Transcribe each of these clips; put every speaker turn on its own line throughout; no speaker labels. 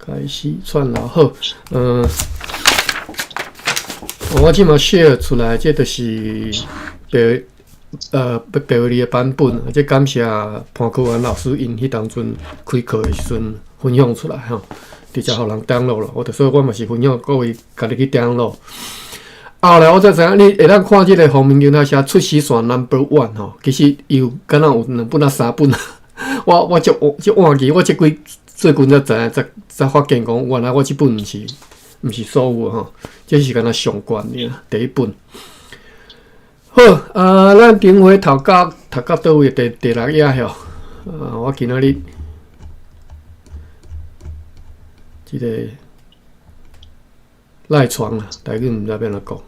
开始串流好，我即马 share 出来，这就是白话的版本，这感谢潘科元老师因迄当阵开课的时阵分享出来吼，直接互人 download 了。所以我嘛是分享各位家己去 download。后来我才知影，你会当看即个黄明牛他写出时线 No.1 吼，其实有敢若有2本啊3本啊。我就忘记，我即最近才知影，才发现讲，原来我即本毋是所有吼，这是敢若上悬的第一本。好，咱顶回读到倒位第6页吼，我今仔日即个赖床啦，台语毋知要安怎讲，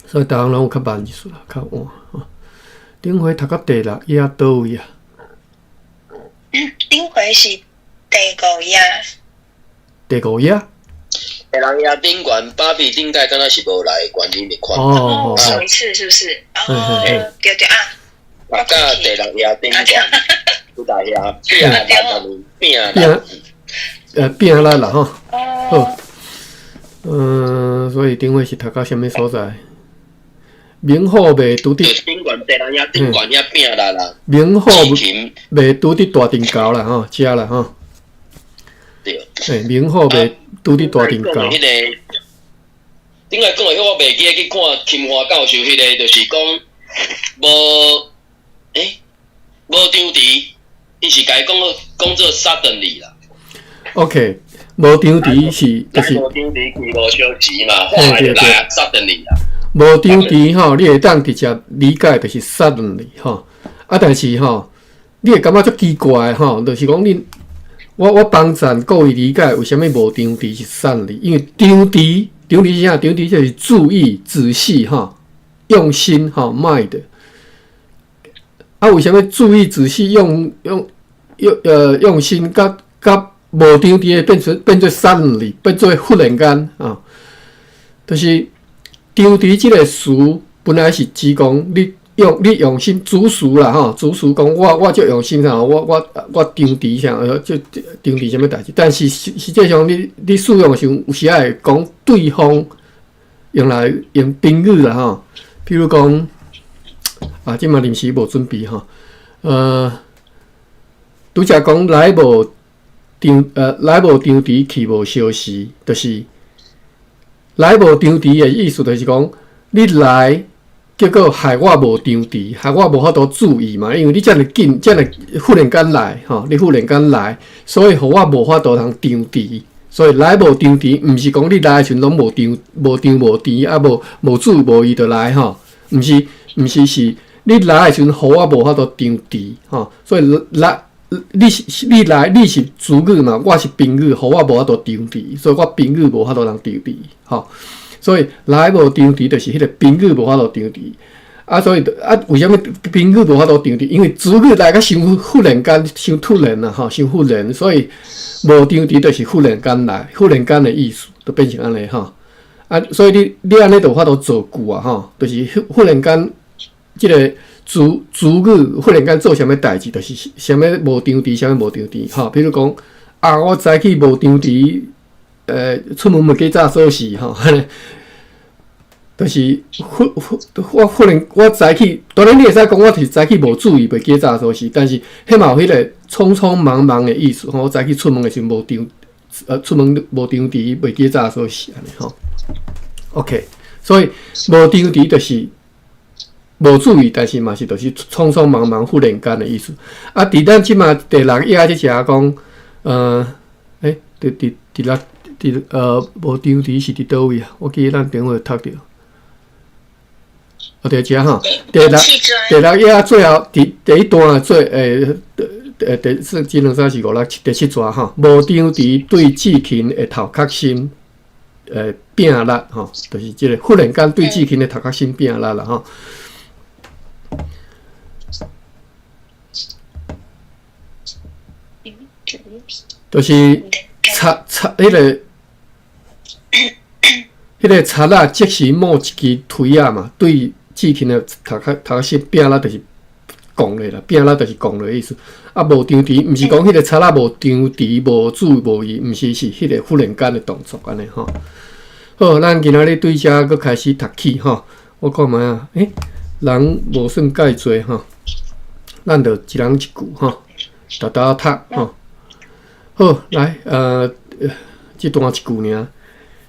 所以逐项拢有较慢意思啦，较晚吼。顶回读到第6页倒位啊？
顶回是第5页。
第5页？
第6页顶悬，芭比顶盖敢若是无来管理的款。
哦，少一次是不是？哦，对啊。
我甲第6页顶悬，有大遐
变啦吼。好，所以顶回是读到什么所在？明好未拄伫
顶悬第6页顶悬遐变啦。
明好未拄伫大庭高啦吼，遮啦吼。
对。
明好未拄伫大庭高。
顶个讲的我袂记去看金华教授迄个，就是讲无张trí，伊是甲伊讲做 suddenly 啦。
OK， 无张trí是就是
无张trí去无相急嘛，后来就来啊 suddenly 啦。
无张trí吼，你会当直接理解就是 suddenly 吼，但是吼，你会感觉足奇怪吼，就是讲你我帮助各位理解为什么无张trí是 suddenly， 因为张trí是啥？张trí就是注意、仔细吼、用心吼、mind。为什么注意、仔细、用心，甲无张trí的变做 suddenly， 变做忽然间啊？就是张trí这个词本来是指讲你用心主词啦吼，主词讲我就用心啥，我张trí啥，就张trí什么代志？但是实际上你使用的时候，有时会讲对方用宾语啦吼，譬如讲即嘛临时无准备吼，拄则讲来无张trí去无消息，就是来无张trí的意思，就是讲你来。结果害我无张trí，害我无法度注意嘛，因为你遮尔紧，遮尔忽然间来吼，你忽然间来，所以互我无法度通张trí。所以来无张trí，毋是讲你来的时阵拢无张无trí，无注无意就来吼，毋是是你来的时阵互我无法度张trí吼，所以你来你是主语嘛，我是宾语，互我无法度张trí，所以我宾语无法度通张trí吼。所以来无张trí，就是迄个宾语无法度张trí。所以为什么宾语无法度张trí？因为主语来个伤忽然间、伤突然啦，吼，伤忽然，所以无张trí就是忽然间来，忽然间的意思，就变成安尼吼。所以你安尼就有法度造句啊，吼，就是忽然间，即个主语忽然间做啥物代志，就是啥物无张trí，啥物无张trí，吼。比如讲我早起无张trí。出门袂记早锁匙吼，就是我早起，当然你会使讲我是早起无注意袂记早锁匙，但是迄嘛有迄个匆匆忙忙的意思吼。我早起出门的时候无出门无张trí，袂记早锁匙安尼吼。OK， 所以无张trí就是无注意，但是嘛是就是匆匆忙忙、忽然间的意思。伫咱即嘛第6页即写讲，无张trí是伫倒位啊？我记得咱顶回读着。伫遮吼，第6页最后第一段第即2、3、4、5、6、7第7段吼，无张trí对志勤的头壳心拼力吼，就是即个忽然间对志勤的头壳心拼力啦吼。就是迄个贼仔即时摸一支推嘛，对志勤的头壳心拼力，就是讲咧啦，变啦就是讲咧意思。啊，无张持，毋是讲迄个叉仔无张持、无注无意，毋是是迄个忽然间的动作安尼吼。好，咱今仔日对遮佫开始读起吼。我看卖啊，人无算介济吼，咱就一人一句吼，逐逐读吼。好，来即段一句尔，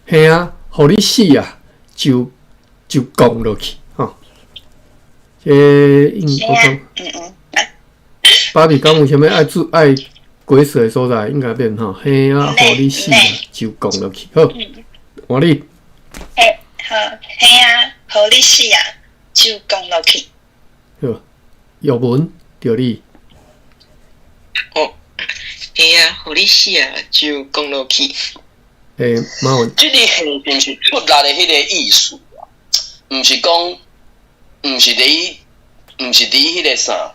嘿啊，互你死啊，就讲落去吼。我讲，芭比讲有啥物爱鬼死的所在，应该变吼，嘿啊，互你死啊，就讲落去。好，换你。
好，嘿啊，互你死啊，就讲落去。
好，玉文着你。
嘿啊，互你死啊，就讲落去。
马文。
即个形并是出来的迄个意思啊，毋是讲，毋是伫迄个啥，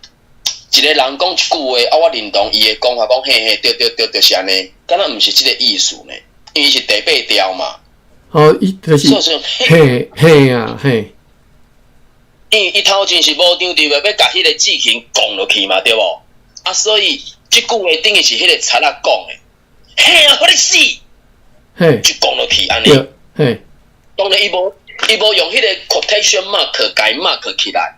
一个人讲一句话，啊，我认同伊的讲法，讲嘿嘿，对，就是安尼，敢若毋是即个意思呢？因为是第八条嘛。
哦，伊就是嘿啊嘿。
因为伊头前是无张持要甲迄个志勤讲落去嘛，对无？啊，所以即句话等于是迄个贼仔讲的，嘿啊，互你死，
嘿，
就讲落去安尼。
嘿，
当然伊无用迄个 quotation mark 甲伊 mark 起来，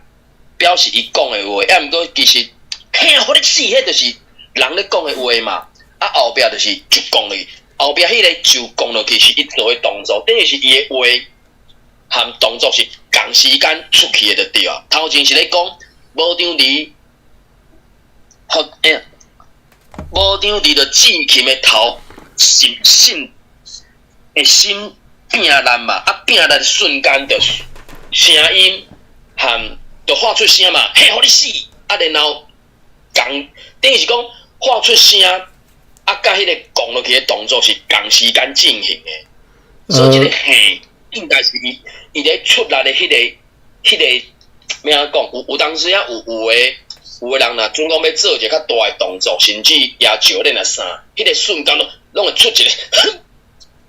表示伊讲的话，抑毋过其实嘿啊，互你死，迄就是人咧讲的话嘛。啊，后壁就是就讲落去。后壁迄个就讲落去是伊做的动作，等于是伊的话含动作是同时间出去的就对啊。头前是咧讲无张持，无张持着志勤的头心拼烂嘛，啊拼烂瞬间就声音含就发出声嘛，嘿，互你死！啊，然后等于是讲发出声。啊，甲迄个讲落去的动作是同时间进行的，所以即个嘿，应该是伊咧出来的迄个咩啊讲？有当时啊有的人若准讲要做一个较大的动作，甚至也招练啊啥，迄个瞬间拢会出一个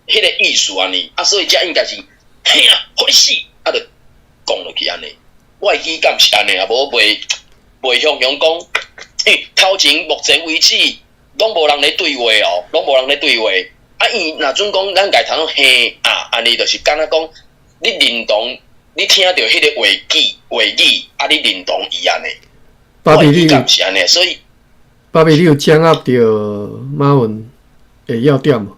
迄个意思安尼。啊，所以遮应该是嘿啊，互你死！啊，就讲落去安尼。我的意感是安尼啊，无袂向讲，头前目前为止。拢无人咧对话哦，拢无人咧对话。啊，伊若准讲咱家头嘿啊，安尼就是敢若讲你认同，你听到迄个话语，啊，你认同伊安尼。
芭比你
有是安尼，所以
芭比你有掌握到马文的要点无？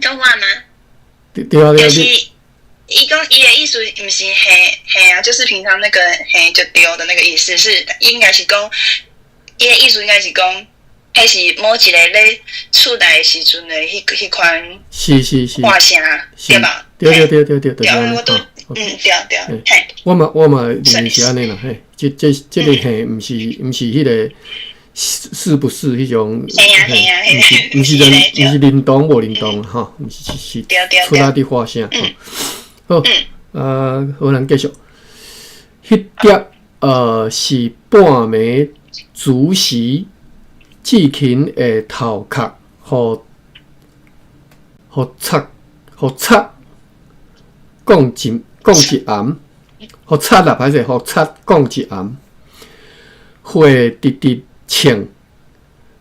讲话吗？
对啊，
就是伊讲伊的意思，毋是嘿啊，就是平常那个嘿就丢的那个意思，是应该是讲。伊的意思应该是讲，迄是某一个咧出来的时阵的迄款
是
话声，对吧？
对，
我都对，嘿。
我嘛认为是安尼啦，嘿，这个嘿，毋是迄个是不是迄种？
嘿啊，
毋是认同无认同吼，毋是出来的话声。好，好，咱继续。迄碟是半暝。主席志勤的头壳，互贼讲一暗，互贼啦，歹势，互贼讲一暗，血直直呛，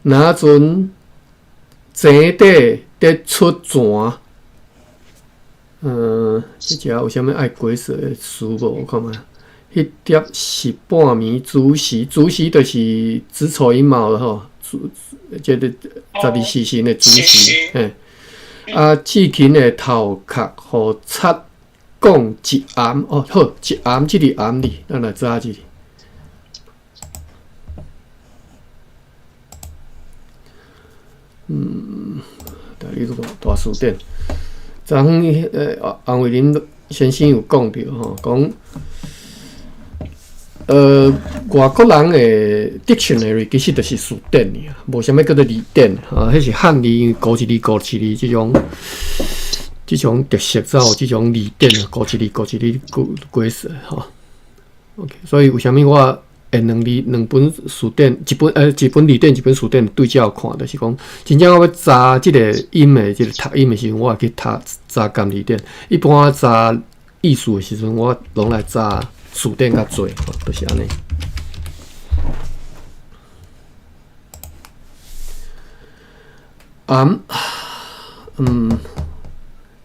哪阵井底得出泉？即只有啥物爱鬼说的词无？我看卖。迄碟是半暝主席就是子丑寅卯了吼，即个12时辰的主席，啊，志勤的头壳，互贼讲一暗，哦，好，一暗即个暗字，咱来查一下。大书店，昨洪伟林先生有讲到吼，讲。外国人的 dictionary 其实就是词典尔，无啥物叫做字典啊，迄是汉字、古一字、古一字即种特色，才有即种字典啊，古一字、鬼说吼。OK， 所以为虾米我两本词典，一本字典，一本词典对照看，就是讲真正我要查即个音的，即个读音的时阵，我会去查简字典；一般查意思的时阵，我拢来查事典较侪，就是安尼。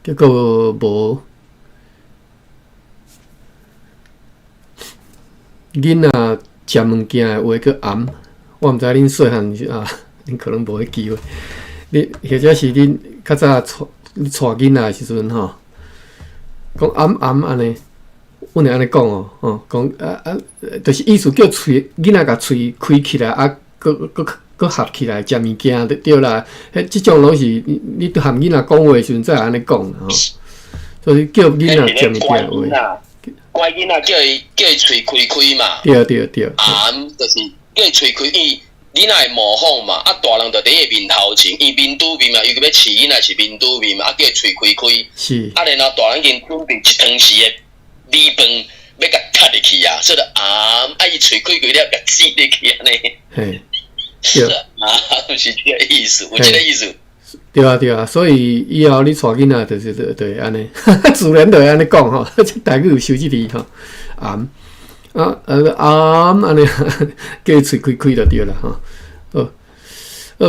结果无囡仔食物件的话叫暗，我毋知恁细汉恁可能无迄机会。你或者是恁较早带囡仔的时阵吼，讲暗安尼，阮会安尼讲哦，讲就是意思叫喙囡仔甲喙开起来，搁合起来食物件对啦。即种拢是你含囡仔讲话的时阵才会安尼讲吼，所以叫囡仔食物件的话。
乖囡仔叫伊喙开嘛，
对。
暗就是叫伊喙开，伊囡仔会模仿嘛，大人就伫伊面头前，伊面拄面嘛，伊个要饲囡仔是面拄面嘛，叫伊喙开，
是。
然后大人已经准备一汤匙的米饭要甲吸入去啊，所以就暗，伊喙开了，甲挤入去安尼。
嘿，
是是这个意思，有这个意思。
对啊，所以以后你带囡仔就是安尼，自然就会安尼讲吼，即台语有收即字吼，暗安尼，叫伊喙开就对啦吼。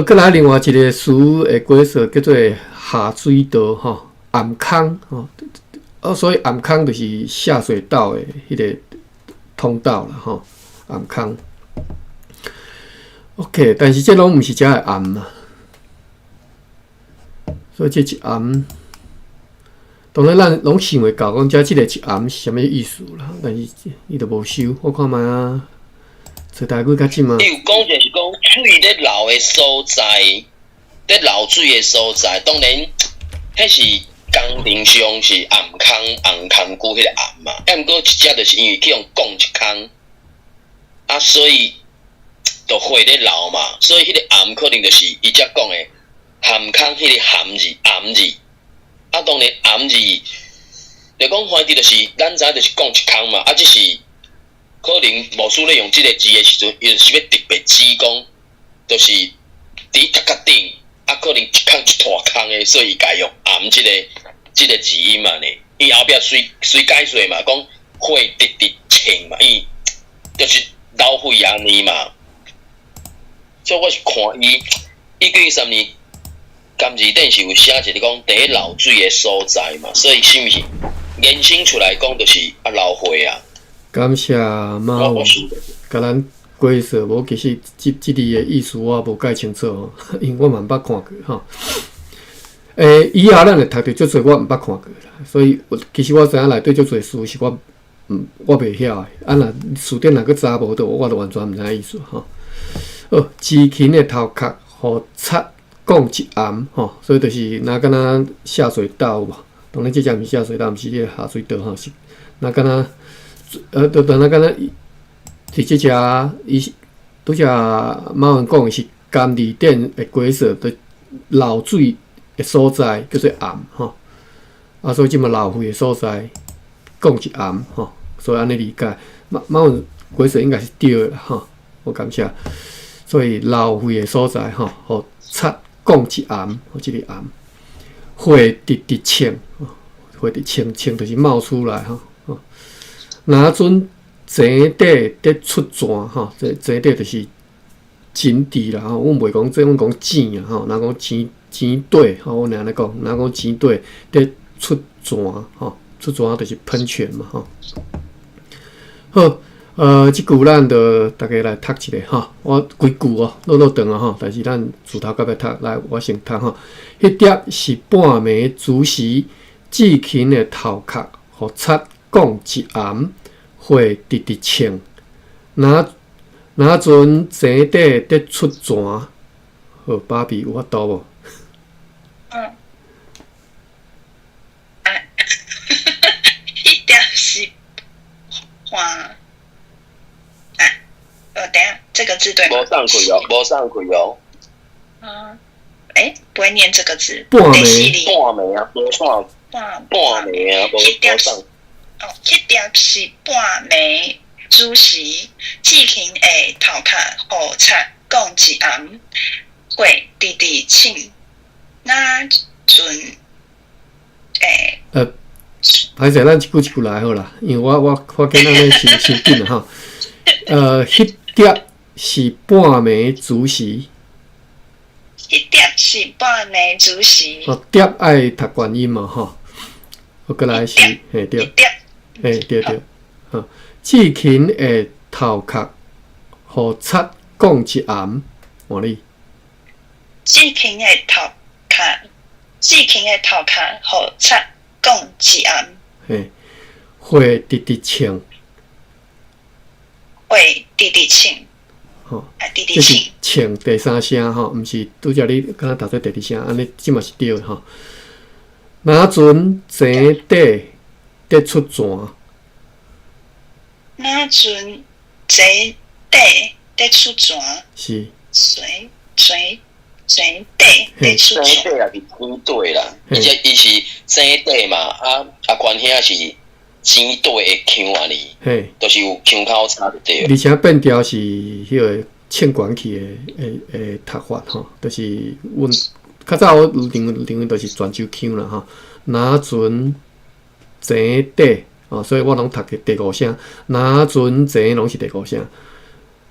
搁来另外一个词的过说叫做下水道吼，暗坑吼，所以暗坑就是下水道的迄个通道啦吼，暗坑。OK， 但是这拢毋是遮的暗嘛。所以这一暗，当然咱拢想会到讲，即个一暗是啥物意思啦？但是伊都无收，我看卖啊，找台语较紧嘛。
伊有讲就是讲水咧流的所在，咧流水的所在，当然，迄是工程上是暗空句迄个暗嘛。毋过一只就是因为去用讲一空，所以就会咧流嘛，所以迄个暗可能就是伊只讲的。含空迄个含字暗字，当然暗字，就讲反正就是咱知就是讲一空嘛，只是可能无数咧用即个字的时阵，伊就是要特别指讲，就是伫头壳顶，可能一空一大空的，所以家用暗即个字音嘛呢。伊后壁随解说嘛，讲会直清嘛，伊就是老会安尼嘛。所以我是看伊1913年。今字顶是有写一个讲第一流水的所在嘛，所以是毋是延伸出来讲就是流会啊？
感谢猫，甲咱解说，无其实即字的意思我无解清楚吼，因为我嘛毋捌看过吼。以后咱会读着足侪我毋捌看过啦，所以其实我知影内底足侪词是我袂晓的。若词典若佫查无到，我就完全毋知影意思吼。机琴的头壳互擦。讲一暗吼，所以就是若敢若下水道嘛，当然这只毋是下水道，毋是迄个下水道吼，是若敢若就当然敢若是这只伊拄则马文讲的是甘字典的规则，的漏水的所在叫做暗吼，所以即嘛漏水的所在讲一暗吼，所以安尼理解，马文规则应该是对的啦吼，我感谢，所以漏水的所在吼，互擦。讲一暗，即个暗，火直清，火直清就是冒出来吼。若阵井底伫出泉吼，井底就是井底啦吼。阮袂讲这，阮讲井啊吼。若讲井底吼，我安尼讲，若讲井底伫出泉吼，出泉就是喷泉嘛吼。好。即句咱就大家来读一下吼，我规句落长啊吼，但是咱自头到尾读，来我先读吼。迄碟是半暝主席志勤的头壳，互擦讲一暗，火直清。若阵井底伫出泉，好，爸比有法度无？
迄碟是花。等下，这个字对吗？
无上开哦。
不会念这个字。
半暝
啊，无上。半暝啊，无上。
迄碟是半暝主席志勤的头壳互擦讲一暗，火直清。那阵
歹势，咱一句一句来好啦，因为我今仔日伤紧啦吼。迄碟是半暝煮时，
一碟是半暝煮时，
碟爱读原音嘛吼。过来是嘿对，
一碟，
嘿对对，志勤的头壳，互贼讲一暗，换你。
志勤的头壳，互贼讲一暗，
嘿，花直直唱，
会直直唱，
吼，
直直
这是
唱，
唱第三声吼，毋是拄则你敢若读做第二声，安尼即嘛是对的吼。若阵前底得出泉，
那阵坐底得出泉，
是
坐底得出
生
泉，
底也是天底啦，
嘿
伊是生底嘛，关兄是钱底的腔啊哩，
嘿，
就是有腔口差就对了。
而且变调是迄个唱悬去的读法吼，就是阮较早我认为就是泉州腔啦吼。若阵前底哦，所以我拢读第五声，若阵前拢是第五声。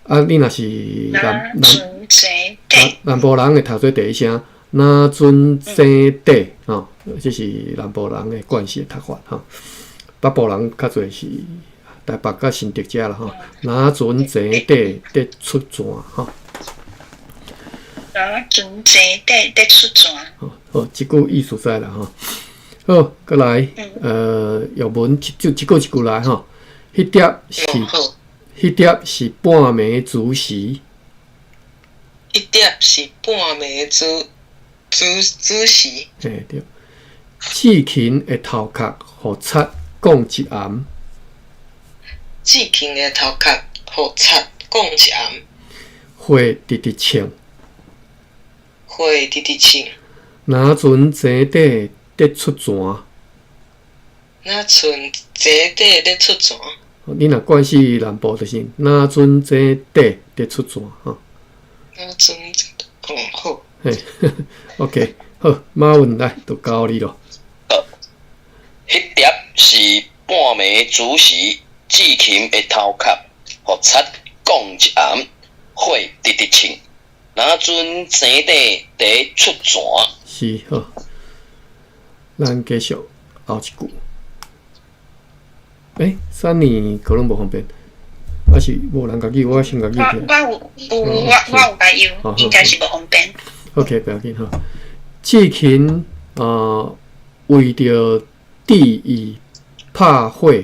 啊，你若是
那阵坐底，
南部人会读做第一声，若阵前底吼，这是南部人的惯习读法吼。北部人较侪是台北甲新竹遮啦吼，若阵前底得出泉吼。
那阵坐底得出泉，
好，即句意思知啦吼。好，过来，药文一句来吼。迄碟是半暝煮时，
一碟是半暝煮时，
嘿对。志勤的头壳，互贼讲一暗，
志勤的头壳，互贼讲一暗，
花直直唱。
花直直唱，
若阵前底得出泉，
若阵坐底咧出泉，
你若关系南部就是若阵前底得出泉吼。
若阵好，
嘿，OK， 好，马文来就交你咯。
迄碟是半暝煮时，志勤的头壳，互贼讲一暗，火直直唱。若阵前底得出泉，
是好，咱继续后一句。三年可能无方便，还是无人家己，我先家己
我有甲有，应该是无方便。
OK， 不要紧哈。志勤为着地义拍火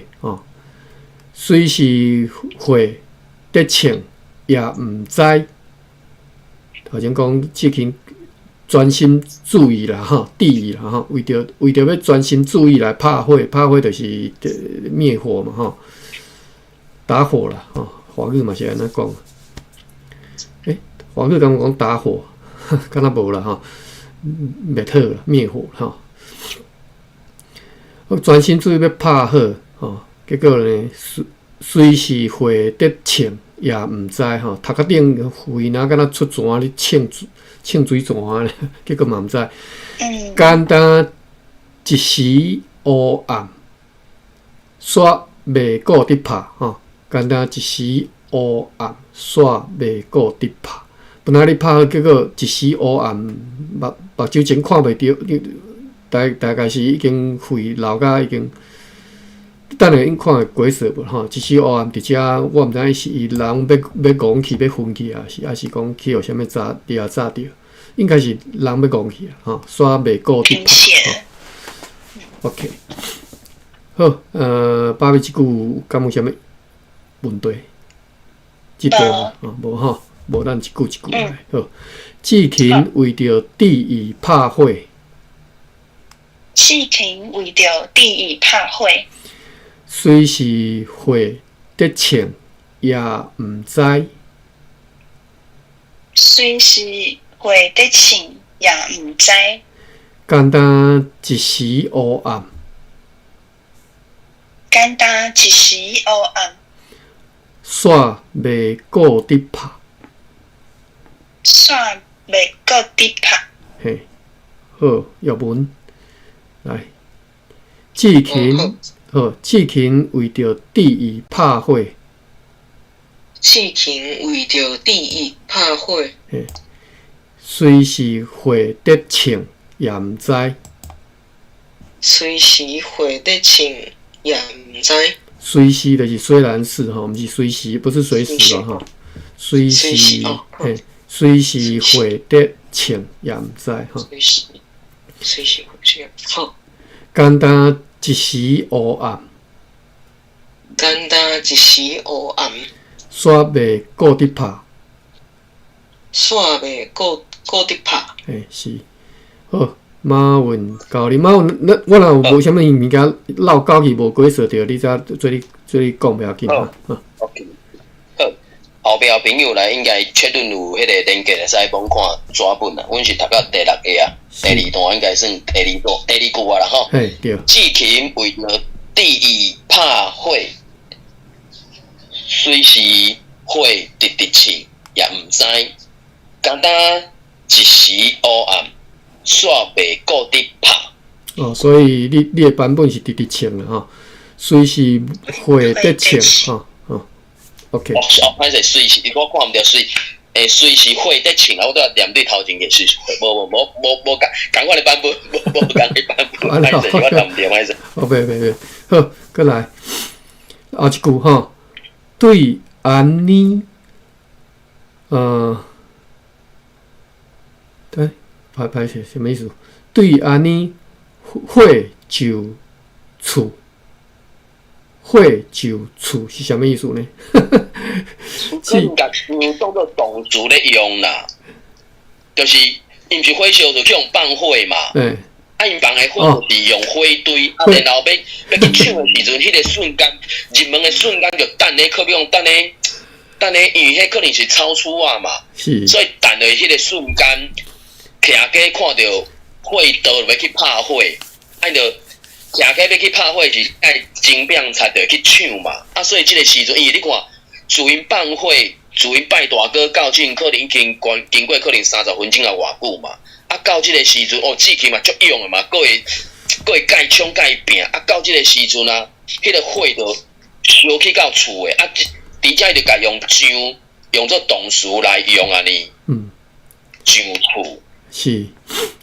虽是火得唱，也毋知。头先讲志勤专心注意啦哈，地义啦哈，为着要专心注意来拍火，拍火就是灭火嘛哈，打火啦哈，华语嘛是安尼讲。华语敢讲打火，敢若无啦哈，灭火啦，灭火哈。我专心注意要拍火吼，结果呢，虽是火得呛，也毋知吼，头壳顶灰若敢若出泉咧呛水泉咧，结果嘛毋知。简单一时黑暗，煞袂顾得拍吼。简单一时黑暗，煞袂顾得拍。本来你拍好，结果一时黑暗，目睭前看袂到，大概是已经灰流甲已经。等下因看会鬼色无吼，一时黑暗，伫遮我毋知是伊人要讲去要昏去啊，还是讲去有啥物炸着？应该是人要讲去啊，吼，煞袂顾得拍。OK， 好，爸爸即句敢有啥物问题？即段无吼，无咱一句一句来。好，志勤为着地义拍火。
志勤为着地义拍火，
虽是火得呛，也毋知。
虽是火得呛，也毋知。
简单一时黑暗，
简单一时黑暗，
煞袂顾得拍。
煞袂顾得拍。
嘿，好，药文来。志勤，志勤为着地义拍火，
志勤为着地义拍火，
虽是火得请也毋知，
随时火得请也毋知。
虽是就是虽然是吼，毋是随时，不是随时咯吼。虽是虽是火得请也毋知吼。
随时火得好。
简单一时黑暗，
简单一时黑暗。
煞未顾得拍，
煞未顾得拍。
是。好，马云教你，马云，我若有无啥物物件唠交去无过说着，你则做你讲不要紧哈。
OK， 好，后壁朋友来应该确认有迄个连结，使帮看纸本啦。阮是读到第6个啊，第2段应该算第2句啊啦吼。
对。
志勤为了地义拍火，虽是火直去也毋知，简单一时黑暗。煞未顾得拍。
所以你的版本是直穿啦吼，虽是火得穿吼，OK。
歹势，随时我看毋着随，随时火得穿啊，我都要念对头前嘅随时火，无共我的版本，无共你版本，歹势，我念毋着，歹势。
袂，好，过来，后一句吼，对安尼，对。歹势，什么意思？对安尼火就厝，火就厝是什么意思呢？
应该当做动词咧用啦，就是伊毋是火烧就去用放火嘛。因放的火是用火堆，然后要去抢的时阵，迄个瞬间，入门的瞬间就等咧，可比用等咧，因为迄可能是超出啊嘛，所以等的迄个瞬间。徛家看到火刀要去拍火，按着徛家要去拍火是爱真变才着去抢嘛。所以即个时阵，因为你看，自因放火，自因拜大哥到阵，可能已经经过可能30分钟啊偌久嘛。到即个时阵，志气嘛足勇的嘛，佫会甲伊冲甲伊拼。到即个时阵啊，迄个火就烧去到厝诶。伫遮伊就甲用上用作动词来用啊呢。上厝。
是，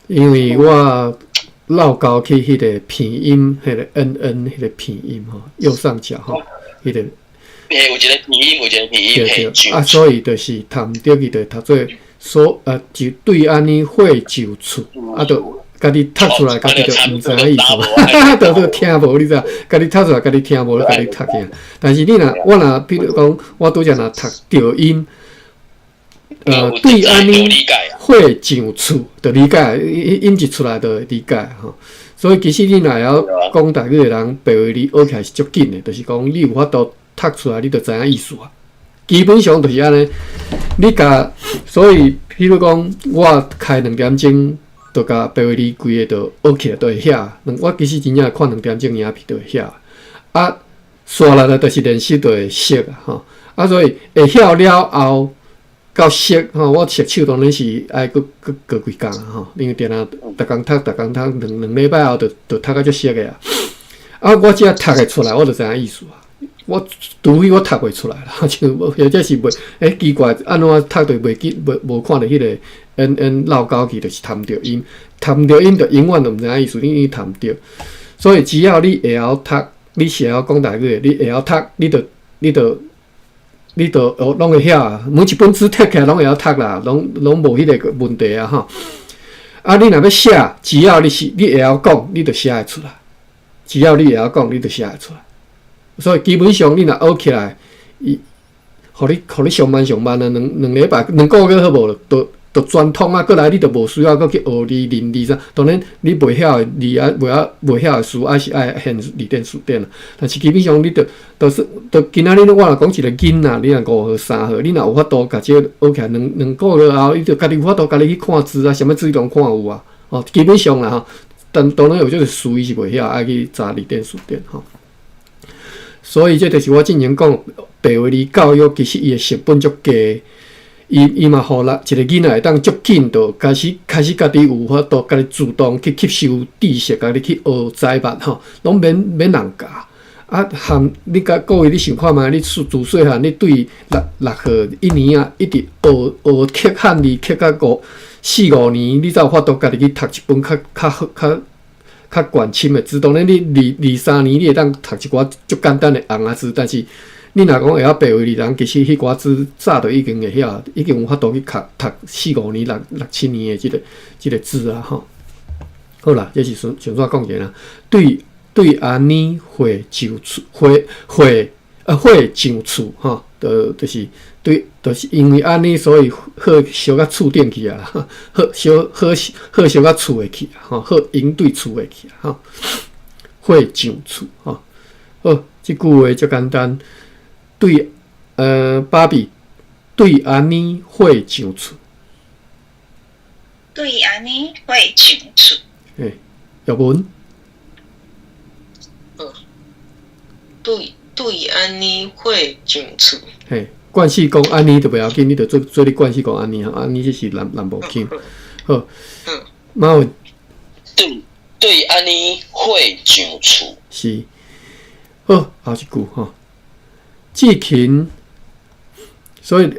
因为我绕高去迄个片音，迄个 迄个片音吼，右上角吼，迄个。
有一个片音，有一个片音。
对，所以就是读毋对，伊就读做就对安尼火就厝，就家己读出来，家己就毋知影意思，就听无，你知影？家己读出来，家己听无，家己读起。但是我若比如讲，我拄则若读着音。对安尼火上厝，就理解，音一出来就理解吼。所以其实你若会晓讲台语的人，白话你学起来是足紧的，就是讲你有法度读出来，你就知影意思啊。基本上就是安尼，你甲，所以譬如讲，我开2点钟，就甲白话你规个就学起来，就会晓。我其实真正看2点钟影片就会晓。刷来就是练习就会熟啊吼。所以会晓了后。到熟吼，我熟手当然是爱过几工吼，因为定逐工读，两礼拜后就读到足熟个啊。我只要读会出来，我就知影意思啊。我除非我读袂出来啦，像或者是袂奇怪，安怎读就袂记，无看到迄个绕高去，就是读毋着音，读毋着音就永远都毋知影意思，因为读毋着。所以只要你会晓读，你是会晓讲台语，你会晓读，你就拢会晓啊，每一本书摕起来拢会晓读啦，拢无迄个问题啊吼。你若要写，只要你会晓讲，你就写会出来；只要你会晓讲，你就写会出来。所以基本上你若学起来，互你上班啊，两礼拜、2个月好无就专通啊，过来你就无需要搁去学字啥。当然你袂晓的字啊，袂晓的词还是爱现字典词典啦。但是基本上你就今仔日我若讲一个囡仔，你若5号、3号，你若有法度甲这个学起来，两个月后，你就家己有法度家己去看字啊，什么字拢看有啊。基本上啦吼，但当然有这个词伊是袂晓，爱去查字典词典吼。所以这就是我之前讲白话字教育，其实伊的成本足低。伊嘛，互一个囡仔会当足紧，就开始家己有法度，家己主动去吸收知识，家己去学财物吼，拢免人教。啊，含你甲各位，你想看觅，你自细汉，你对六号一年啊，一直学刻汉字，刻到4、5年，你才有法度家己去读一本较悬深的字。当然，你2、3年，你会当读一寡足简单的红仔字，但是你若讲会晓白话字，人其实迄寡字早就已经会晓，已经有法度去读4、5年、6、7年的即个字啊，吼。好啦，这是顺续讲者啦。对安尼会上厝吼，就是对，就是因为安尼，所以好烧甲厝顶去啊，好烧甲厝诶去啊，好应对厝诶去啊，吼，会上厝吼。好，即句话足简单。对，芭比，对安尼会上厝。
对安尼会上厝。
诶，玉文。
对安尼会上厝。
嘿，惯势讲安尼就袂要紧，你就做你惯势讲安尼啊，安尼这是南部腔。好，马文。
对安尼会上厝。
是。好，后一句吼。志勤，所以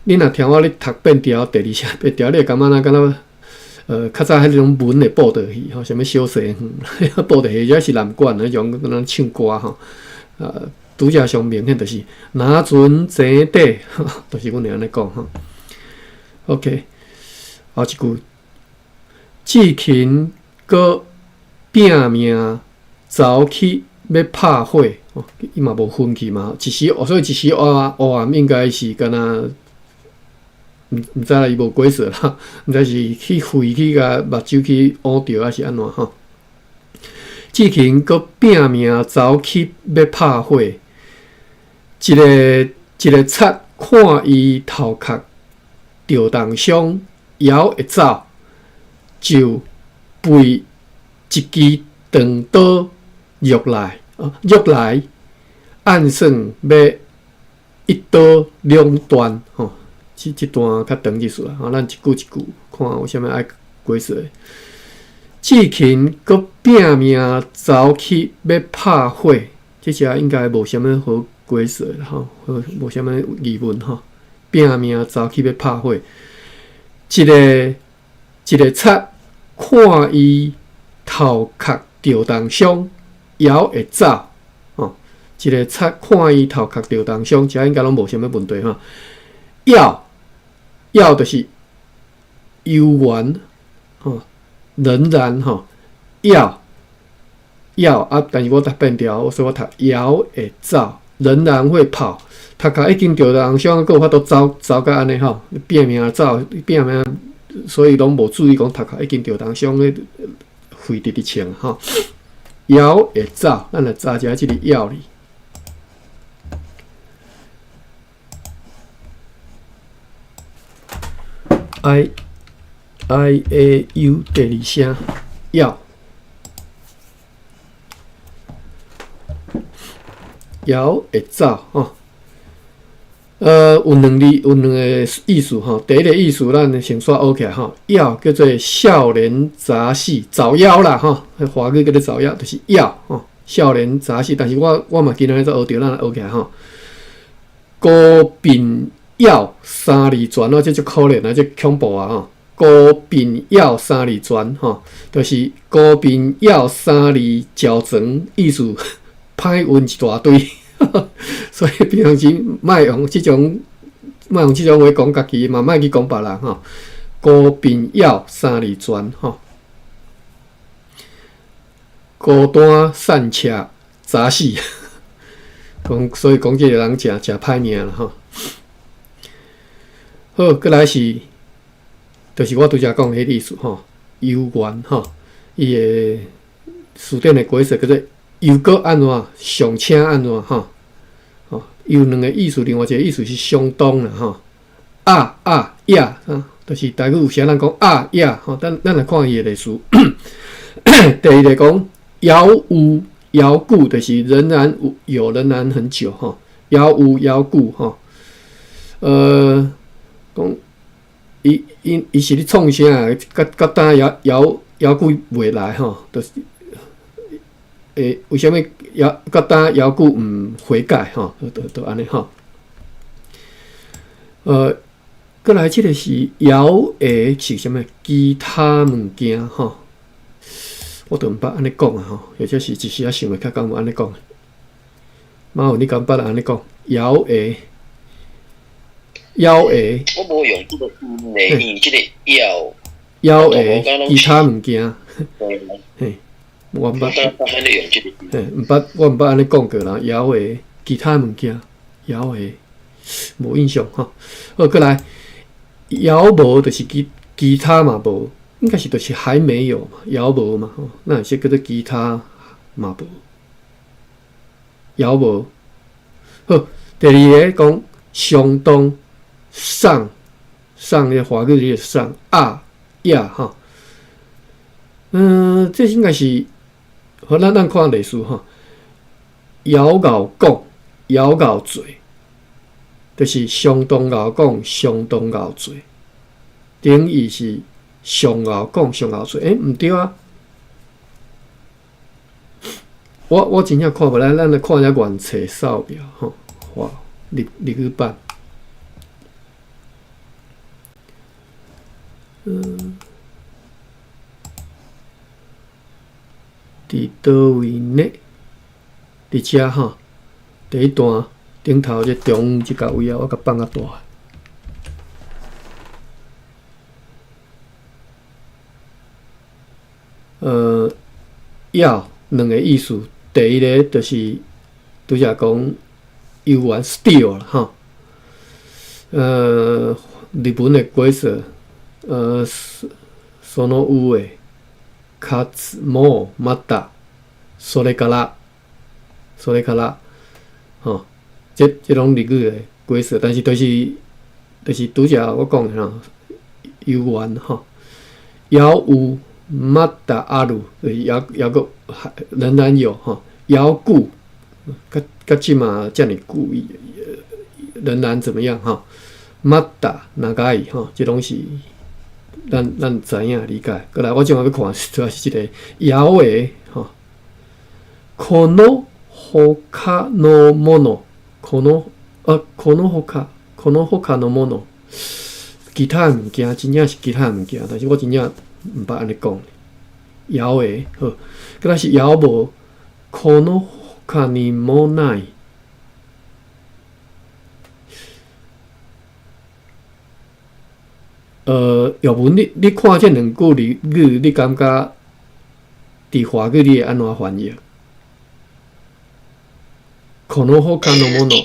你若听我咧读便条第2声便条，你会感觉敢若较早迄种文的报道戏吼，什物小西园，报道戏只是南管迄种，咱唱歌吼，拄则上明显就是拿船坐底，就是阮会安尼讲吼。OK， 后一句，志勤搁拼命走去要拍火。哦，伊嘛无分去嘛，所以一时黑暗应该是敢若，毋知啦，伊无鬼色啦，毋知是去肺去甲目睭去乌着，还是安怎吼？志勤搁拼命走去要拍火，一个贼看伊头壳着重伤，摇会走，就背一支长刀入来。入来，按算要一刀两断吼，即段较长意思啦。咱一句一句看有啥物爱解释。志勤搁拼命走去要拍火，即只应该无啥物好解释啦吼，无啥物疑问吼。拼命走去要拍火，一个贼看伊头壳着重伤。摇会走，吼，一个贼看伊头壳着重伤，这应该拢无啥物问题吼。要就是悠然，吼，仍然吼，要啊，但是我读便条，所以我读摇会走，仍然会跑，头壳已经着重伤，佫有法度走甲安尼吼，拼命走，拼命，所以拢无注意讲头壳已经着重伤咧，肺直直呛吼。摇会走，咱来查一下即个摇哩。I A U 第2声摇，摇会走吼。有两个意思吼。第一个意思，咱先煞学起来吼。妖叫做少年杂戏，早夭啦吼。华语叫做早夭，就是妖吼。少年杂戏，但是我嘛今仔日才学着，咱学起来吼。孤病妖3字全哦，这足可怜啊，这恐怖啊吼。孤病妖3字全吼，就是孤病妖3字较长，意思歹运一大堆。所以平常时莫用即种话讲家己，嘛莫去讲别人吼。孤病妖3字全吼，孤单散车杂死，所以讲即个人真歹命啦吼。好，佫来是，就是我拄则讲迄意思吼，幽怨吼，伊个词典的解释叫做又搁安怎，上请安怎吼。有两个意思，另外一个意思是相当啦吼。呀，就是台语有时咱讲呀吼，咱来看伊个例词。第一个讲遥故，就是仍然很久吼。遥故吼。讲伊是咧创啥？甲当摇久袂来吼，就是为虾米甲当摇久毋悔改吼？就安尼吼。过来即个是摇的是啥物？其他物件吼，我都毋捌安尼讲啊吼，或者是一时仔想袂较敢有安尼讲。嘛有你敢捌安尼讲？摇的。
我无用即个音咧，用即个
摇的其他物件，嘿，我毋捌，我毋捌安尼讲过啦。摇的其他物件，摇的无印象吼。好，过来摇无就是其他嘛无，应该是就是还没有嘛，摇无嘛吼，那有些叫做其他嘛无，摇无。好，第二个讲相当。上个华语里的上呀哈，这应该是，好，咱看例书哈，咬咬讲，咬咬嘴，就是相当咬讲，相当咬嘴，等于是上咬讲，上咬嘴，毋对啊，我真正看不来，咱来看一下原册扫描哈，哇，日语版。伫倒位呢？伫遮吼，第一段顶头这中即个位啊，我甲放较大。要两个意思，第一个就是拄则讲游玩 steal 啦吼，日本的规则。その上、かつもまた、それから、吼，这种日语的规则，但是就是拄则我讲的吼，游玩吼，要有またある，要个仍然有吼，要久，甲即嘛遮尔久，仍然怎么样吼？また長い吼，这拢是。咱知影理解，过来我今仔要看主要是即个摇的吼，この他のもの，この他のもの，其他物件真正是其他物件，但是我真正毋捌安尼讲。摇的好，过来是摇无，この他にもない。要文你看这两句日语，你感觉伫华语你会安怎翻译？この他のもの。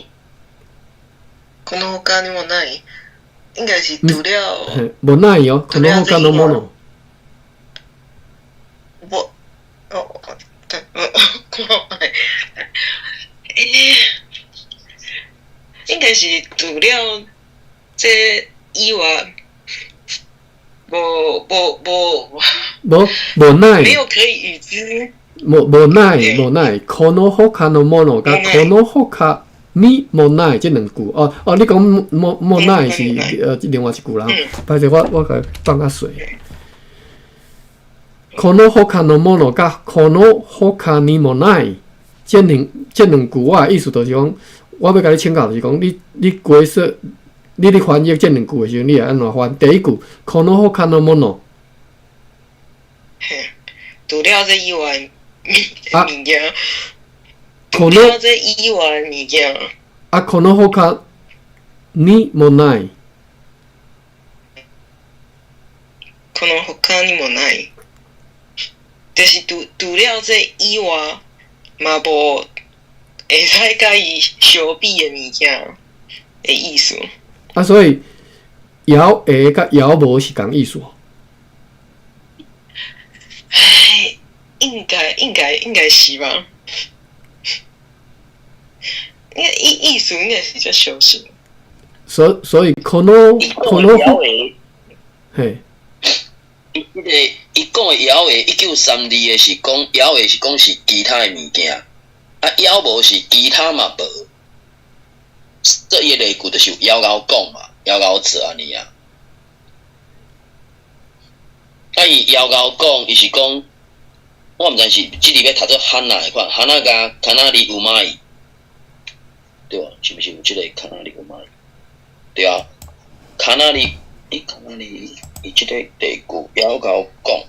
この他にもない。应该是除了。
无ないよ。この他のもの。
我应该是除了这以外。无ない。没有可以与之。
无ない。この他のもの甲この他にもない这两句。你讲もない是另外一句啦。歹势，我甲放较细。この他のもの甲この他にもない这两句，我的意思就是讲，我要甲你请教就是讲，你规说。你咧翻译这两句的时候，你会安怎翻？第一句，この他のもの。
除了这以外物件。除了这以外物件。
この他にもない。
この他にもない。就是除了这以外，嘛无会使甲伊相比的物件的意思。
所以摇会甲摇无是同意思。
应该是吧？意思应该是叫修饰。
所以可能嘿，
伊讲的摇的1932的是讲摇的是讲是其他的物件，摇无是其他嘛无。这一类句就是摇讲嘛，枵枵做安尼啊。伊枵枵讲，伊是讲，我毋知是即里要读做汉娜的款，汉娜加卡纳里乌玛伊，对吧？是毋是有即个卡纳里乌玛伊？对啊，卡纳里，卡纳里，伊即个地句枵枵讲，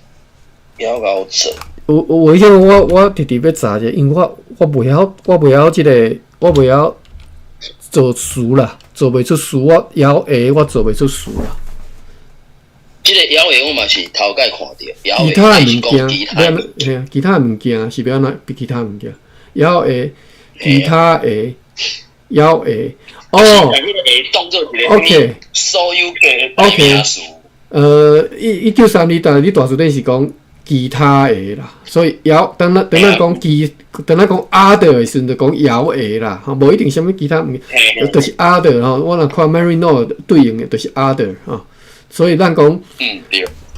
枵枵做。
我迄个我直直要查者，因为我袂晓即个，我袂晓做词啦，做袂出词。我枵下我做袂出词啦。
即个枵下我嘛是头盖看着，
其他的物件，其他的物件是要哪比其他物件？枵下，其他的枵下，哦。
当做一个
OK，
所有嘅代名词。
1932，但你大字典是讲其他的啦，所以当咱讲other 的时阵，就讲枵下啦，吼，无一定什么其他物，就是 other 吼。我若看 Marino 对应的，就是 other 吼。所以咱讲
对，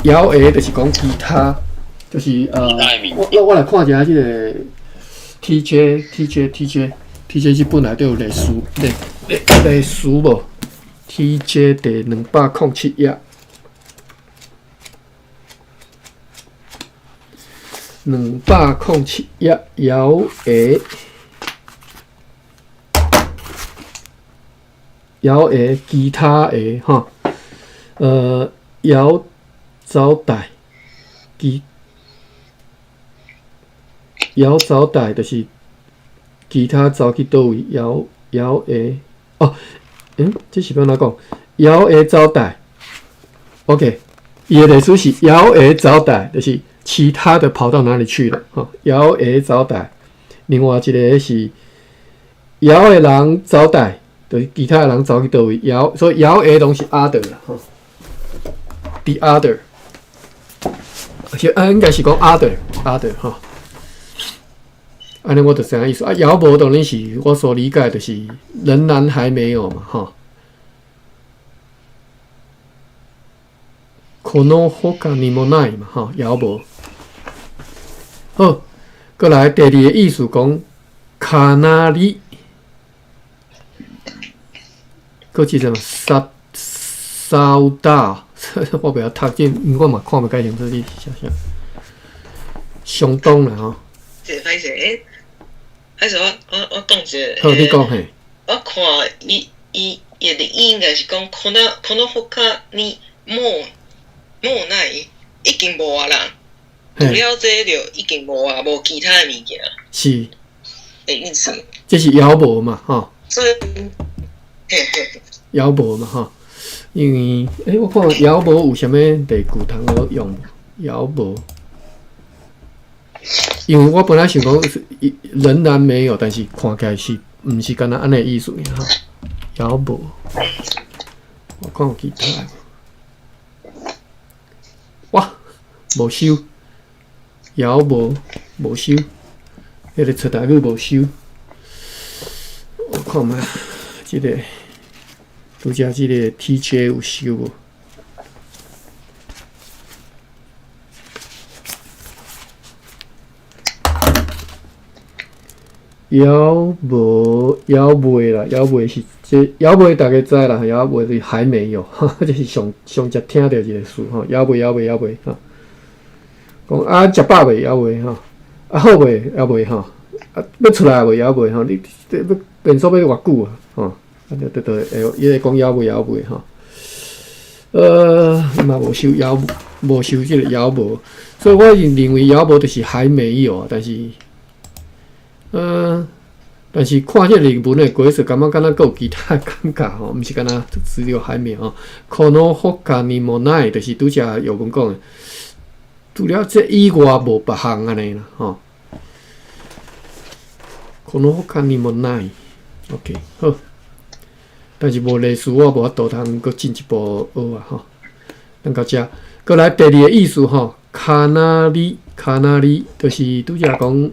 枵下就是讲其他，就是我来看一下这个 TJ 这本来都有历史无 ？TJ 第207页，207页枵下其他的哈。枵走带，枵走带就是其他走去倒位，枵下哦，这是要哪讲？枵下走带 ，OK， 伊的例子是枵下走带，就是其他的跑到哪里去了？哈，枵下走带。另外一个是枵的人走带，就是其他的人走去倒位，所以枵下拢是 other 啦，哈。The other， 而且应该是讲 other 哈。安尼我就这样意思啊。枵无当然是我所理解的是仍然还没有嘛哈。この他にもない嘛哈，枵無。好，过来第二个意思讲かなり，搁一什么稍大。我袂晓读这，因为我嘛看袂解清楚你是啥。相当啦吼。
这歹势，歹势我讲一个。
好，你讲嘿。
我看伊的意应该是讲，この他にもない，已经无啊啦。除了这就已经无啊，无其他的物件。
是。
的意思。
这是枵无嘛吼。
所以，
枵无嘛吼。因为我看枵无有啥物地句通好用无？枵无，因为我本来想讲仍然没有，但是看起来是毋是干那安尼意思哈？枵无，我看有其他哇，无收，枵无收，迄个出台语无收，我看觅即个。拄则即个 TJ 有收无？枵袂啦，枵袂是枵袂大家知啦，枵袂是还没有，这是上常听到一个词吼，枵袂哈。讲啊，食饱袂枵袂哈，啊好袂枵袂哈，啊要出来袂枵袂哈，你要变数要偌久啊？吼。对，伊个讲枵袂吼，嘛无收即个枵无，所以我认为枵无就是还没有，但是看这个文的解释，感觉敢若有其他感觉吼，毋是敢若只有还没有。可能他にもない，就是拄则有文讲的，除了这以外无别项安尼啦吼。可能他にもない ，OK 好。但是无例词，我无法度通搁进一步学啊吼。咱到遮，搁来第二个意思吼，卡那里，就是拄则讲，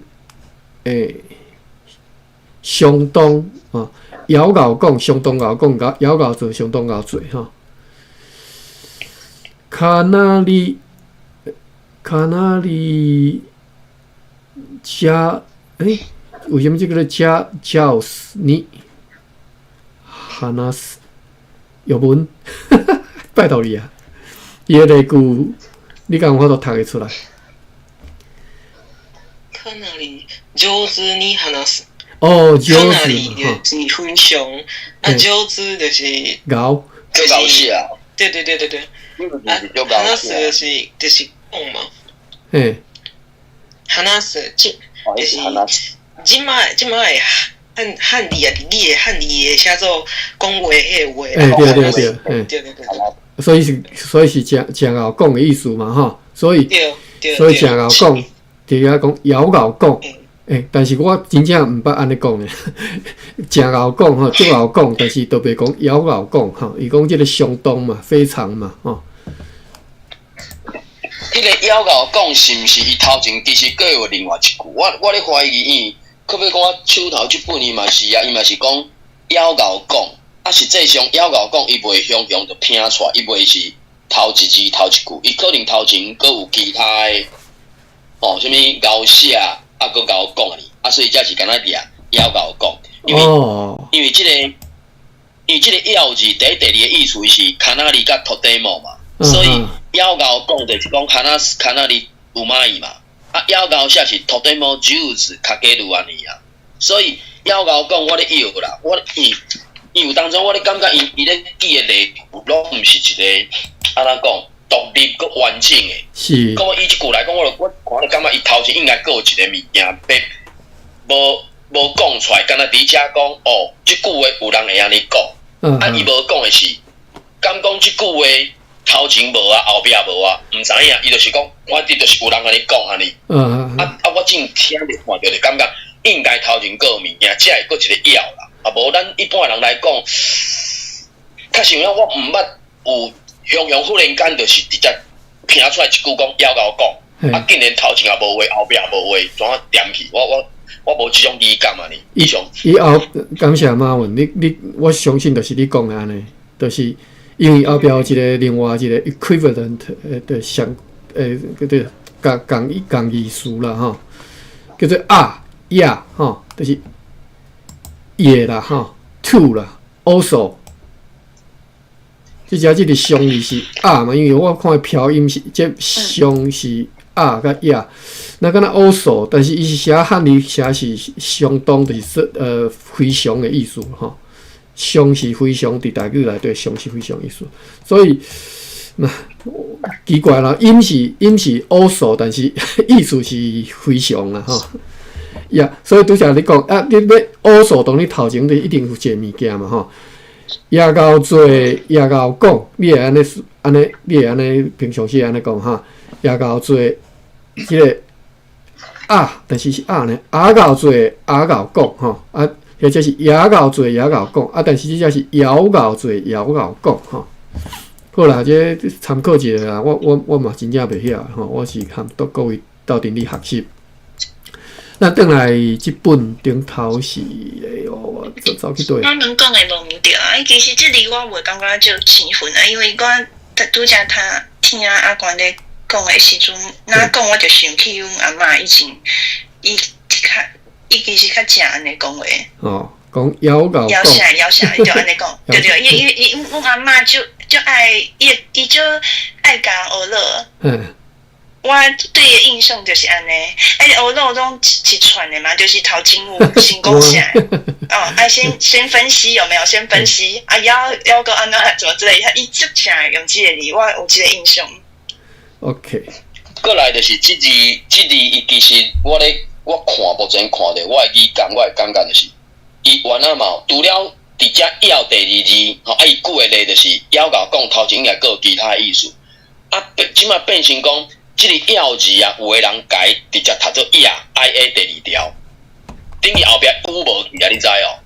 相当啊，枵枵讲，相当枵讲，枵枵做，相当枵做吼。卡那里，加，为什么这个叫死你？話す语文，拜托你啊！伊个例句，你敢有法度读得出来？
かなり上手に話す。
哦，
か
上手
なり
哈，
就是分享，啊，上手就是
搞，
就搞写啊，
对对对对对，啊，
就搞
話す
写。
就是讲嘛，
嘿，
話す
哦，一直話
即摆的汉字啊，你的汉字会写做讲话迄个话，
哎对对对，嘿，
对对对
所以是正后讲的意思嘛哈，所以
对对，
正后讲，就遐讲枵后讲。但是我真正毋捌安尼讲咧，正后讲吼，足后讲，但是都袂讲枵后讲吼，伊讲即个相当嘛，非常嘛吼。
迄个妖搞讲是毋是伊头前其实佫有另外一句，我咧怀疑伊，可要讲我手头即本伊嘛是啊，伊嘛是讲妖搞讲，啊实际上妖搞讲伊袂雄雄就拼出来，伊袂是头一字头一句，伊可能头前佫有其他的哦，什物咬写啊，佫咬讲哩，啊所以才是敢若掠妖搞讲，因为即个妖字第一第二个意思是卡那里甲托地毛嘛。所以妖搞讲就是讲卡那里有蚂蚁嘛，啊妖搞写是托地毛就是卡加鲁安尼啊，所以妖搞讲我咧摇啦，伊有当中我咧感觉伊咧记的例句拢毋是一个安怎讲独立佮完整的，
是。
讲伊即句来讲，我看咧感觉伊头前应该佫有一个物件，无讲出来，敢若伫遮讲哦，即句话有人会安尼讲，啊伊无讲的是，敢讲即句话。头前无啊，后壁无啊，毋知影，伊就是讲，我哋就是有人安尼讲安尼。我正听着看着，就感觉应该头前个物件，才会佫一个要啦。啊，无咱一般人来讲，较像我毋捌有雄忽然间就是直接拼出来一句讲要甲我讲，啊，竟然头前也无话，后壁也无话，怎啊点去？我无即种理感啊！
伊后感谢马文，我相信就是你讲的安尼，就是因为后壁有一个另外一个 equivalent 的相叫做共义词啦吼，叫做呀吼，就是也啦吼 ，to 啦 ，also。即只即个相字是嘛，因为我看的飘音是即相是甲呀，那敢若 also， 但是伊是写汉字写是相当就是非常的意思吼。相是非常伫台语内底，相是非常意思，所以那奇怪啦，音是 also， 但是意思是非常啦吼。呀，所以拄则你讲啊，你要 also 当你头前你一定有一个物件嘛吼。也够做，也够讲，你会安尼，你会安尼平常时安尼讲哈，也够做，即个但是是呢，够做，够讲吼，或者是也够做，也够讲，但是即只是够做，够讲吼。好啦，这参考一下啦，我嘛真正袂晓吼，我是和各位斗阵咧学习。咱转来即本顶头是我走去对。
我能讲的无毋对啊！其实即里我袂感觉就气愤啊，因为我拄则听阿关咧讲的时阵，哪讲我就想起阮阿嬷以前，伊其实较正安尼讲话。
哦，讲枵够
枵啥就安尼讲，对对，伊阮阿嬷就爱伊就爱讲学乐。我对伊的印象就是安尼，学乐拢一串的嘛，就是头前有先讲啥，先分析有没有？先分析要个安怎怎么之类，伊足正用即个字，我有即个印象。
OK。
过来就是即字，伊其实我看目前看着，我会感觉就是伊原来嘛，除了伫遮要第二字，吼，伊句的例就是要甲讲头前应该佫有其他的意思，即马变成讲。即个要字啊，有个人改直接读做呀 ，ia 第二条，等于后壁有无去啊？你知哦？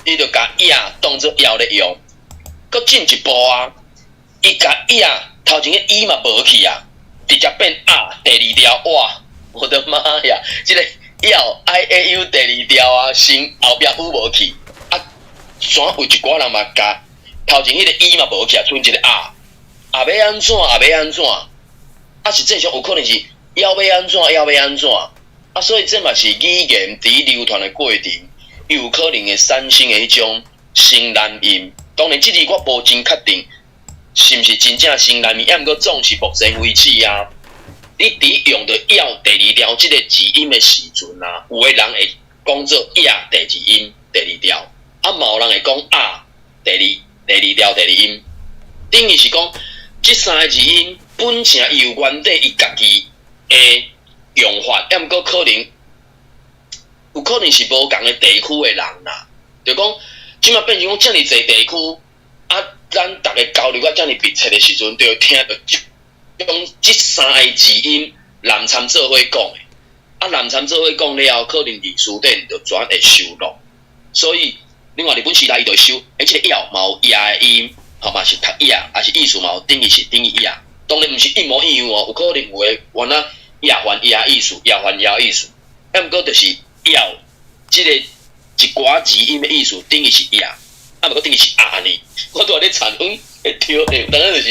伊就甲呀当做要咧用，佮进一步啊，伊甲呀头前个伊嘛无去啊，直接变第二条，哇！我的妈呀！即个要 iau 第二条啊，先后壁有无去啊？怎有一寡人嘛甲头前迄个伊嘛无去啊，剩一个要安怎？实际上有可能是要安怎所以这嘛是语言伫流传的过程，又有可能会产生的迄种声难音，当然，即个我无真确定是毋是真正新南面，抑毋过总是目前为止啊。你伫用着要第二条即个字音的时阵啊，有诶人会讲做呀第二音第二条，啊，嘛有人会讲啊第二条第二音。等于是讲，即三个字音本身伊有原底伊家己诶用法，抑毋过可能有可能是无共诶地区诶人啦。就讲，即马变成讲遮尔侪地区，啊，咱逐个交流到遮尔密切诶时阵，就听到用即三个字音南参做伙讲诶。啊，南参做伙讲了后，可能历史顶就全会收录。所以，另外日本时代伊就会收，即个要嘛有呀诶音。吼嘛是读呀，还是意思嘛？有等于是等于呀，当然毋是一模一样哦。有可能有诶原啊呀还呀意思，呀还呀意思。啊，毋过就是要即个一寡字音诶意思，等于是呀，啊，毋过等于是啊呢。我拄仔咧产分会挑诶，当然就是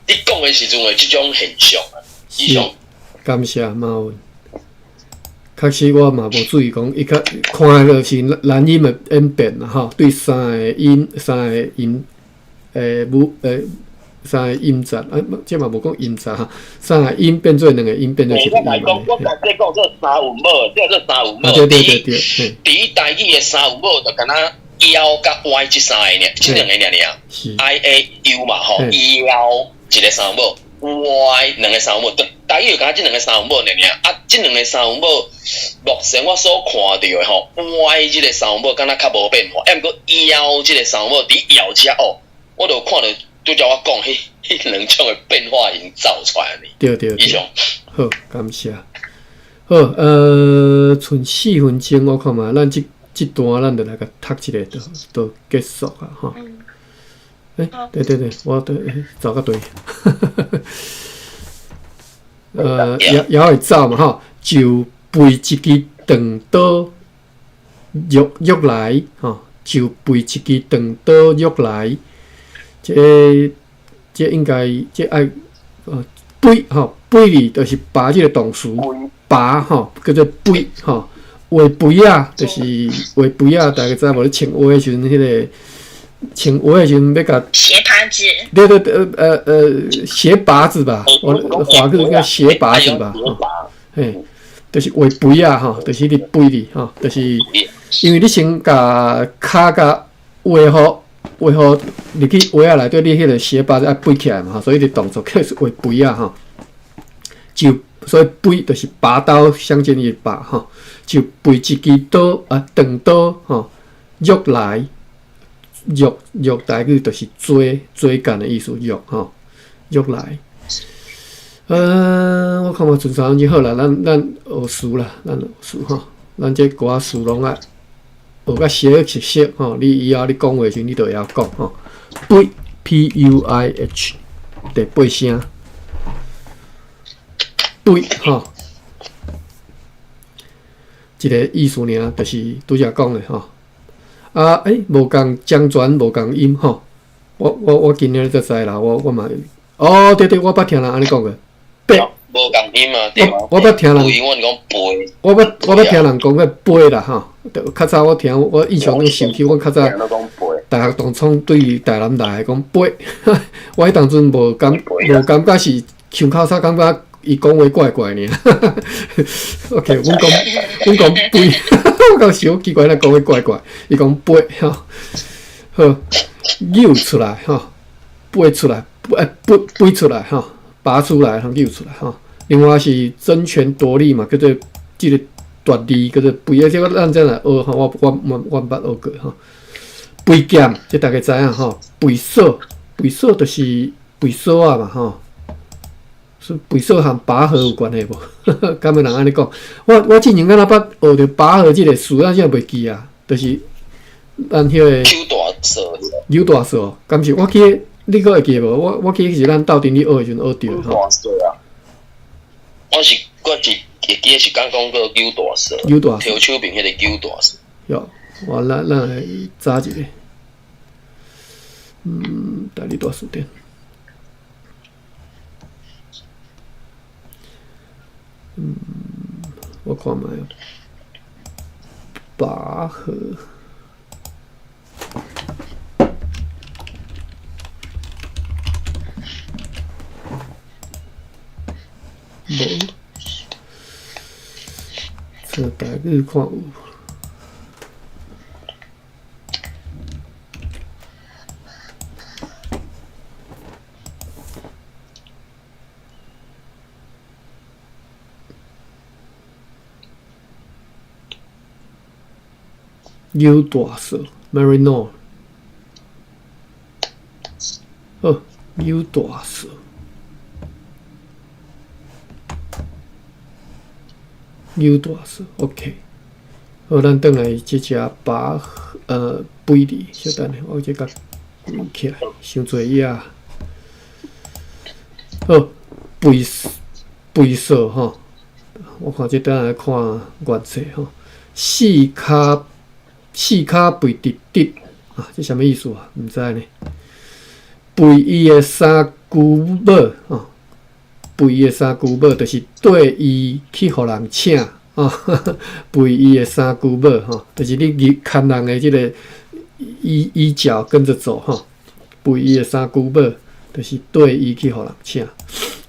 你讲诶时阵诶即种现象啊。以上，
感谢马文。确实我嘛无注意讲，伊较看就是蓝音的演变啦吼，对三个音三个音节，即嘛无讲音节哈，三个音变做两个音变做一个音嘛。
我甲你讲做三有母，这做三有母。
对。
伫台语的三有母就敢若腰甲 Y 即三个尔，即两个尔。
是
I A U 嘛吼，腰一个三有母。Y 两个三有母，台语就讲即两个三有母尔。啊，即两个三有母，目前我所看到的吼 ，Y 即个三有母敢若较无变化，毋过腰即个三有母伫腰遮哦，我就看到拄则我讲迄两种的变化已经走出来呢。
对。
以上。
好，感谢。好，剩4分钟，我看嘛，咱即段咱就来个读一个，就结束啊，吼。对，我对找个对。也会走嘛吼，就背一支长刀喐来吼，就背一支长刀喐来，这应该这爱背吼，背哩就是把这个动词把吼，叫做背吼，画背啊，就是画背啊，大家知无？你穿鞋的时阵，迄个。穿鞋的时阵要甲
斜耙子，
对，斜耙子吧，我华语叫斜耙子吧，嘿，就是画背啊，吼，就是你背哩，吼，就是因为你先甲骹甲画好，入去鞋仔内底，你迄个斜耙子爱背起来嘛，所以你动作就是画背啊，吼，就所以背就是拔刀相见的拔，吼，就背一支刀啊，长刀，吼，喐来。喐台语就是追赶的意思，喐吼，喐来。我看嘛，剩3分钟好啦，咱学词啦，咱学词吼，咱这歌词拢爱学甲熟吼。你以后你讲话时，你就会晓讲吼。背 P-U-I-H 第8声，背吼，一个意思尔，就是拄则讲的吼。啊，无共将转无共音吼，我今日才知啦，我嘛，对，我捌听人安尼讲过，背
无共音嘛，对嘛？
我捌听人，
我讲背，
我捌听人讲个背啦吼，较早我听我印象中想起我较早，大学同窗对于台南大讲背，我迄当阵无感觉是腔口啥感觉。伊讲话怪怪呢，OK， 阮讲背，我讲是好奇怪，咱讲话怪怪。伊讲背吼，好，扭出来吼，背出来，背出来吼，拔出来吼，扭出来吼。另外是争权夺利嘛，叫做即个夺利，叫做背，而且咱这来学吼，我捌学过吼。背剑，即大家知影吼，背锁就是背锁啊嘛吼。是背锁和拔河有关系无？敢有人安尼讲？我之前敢若捌学着拔河即个词，咱现在袂记啊。就是咱迄个扭大锁，敢是？我记得你阁会记无？我记得是咱斗阵咧学诶时阵学着吼。
我是会记是讲过扭大锁，跳手边迄个扭大锁。
哟，咱来查一个，大理大书店。我看卖拔河，无。这台语看有。U 大色 Marino， 好 U 大色 U 大色 OK， 好，咱转来即只把肥梨，小等下，我这甲关起来，伤侪页。好，肥色吼，我看这等来看原册吼，四脚肥直直啊，这什么意思啊？唔知呢。肥伊的三姑母啊，肥伊的三姑母就是对伊去互人请啊，肥伊的三姑母哈，就是你看人的这个衣角跟着走哈。肥伊的三姑母就是对伊去互人请。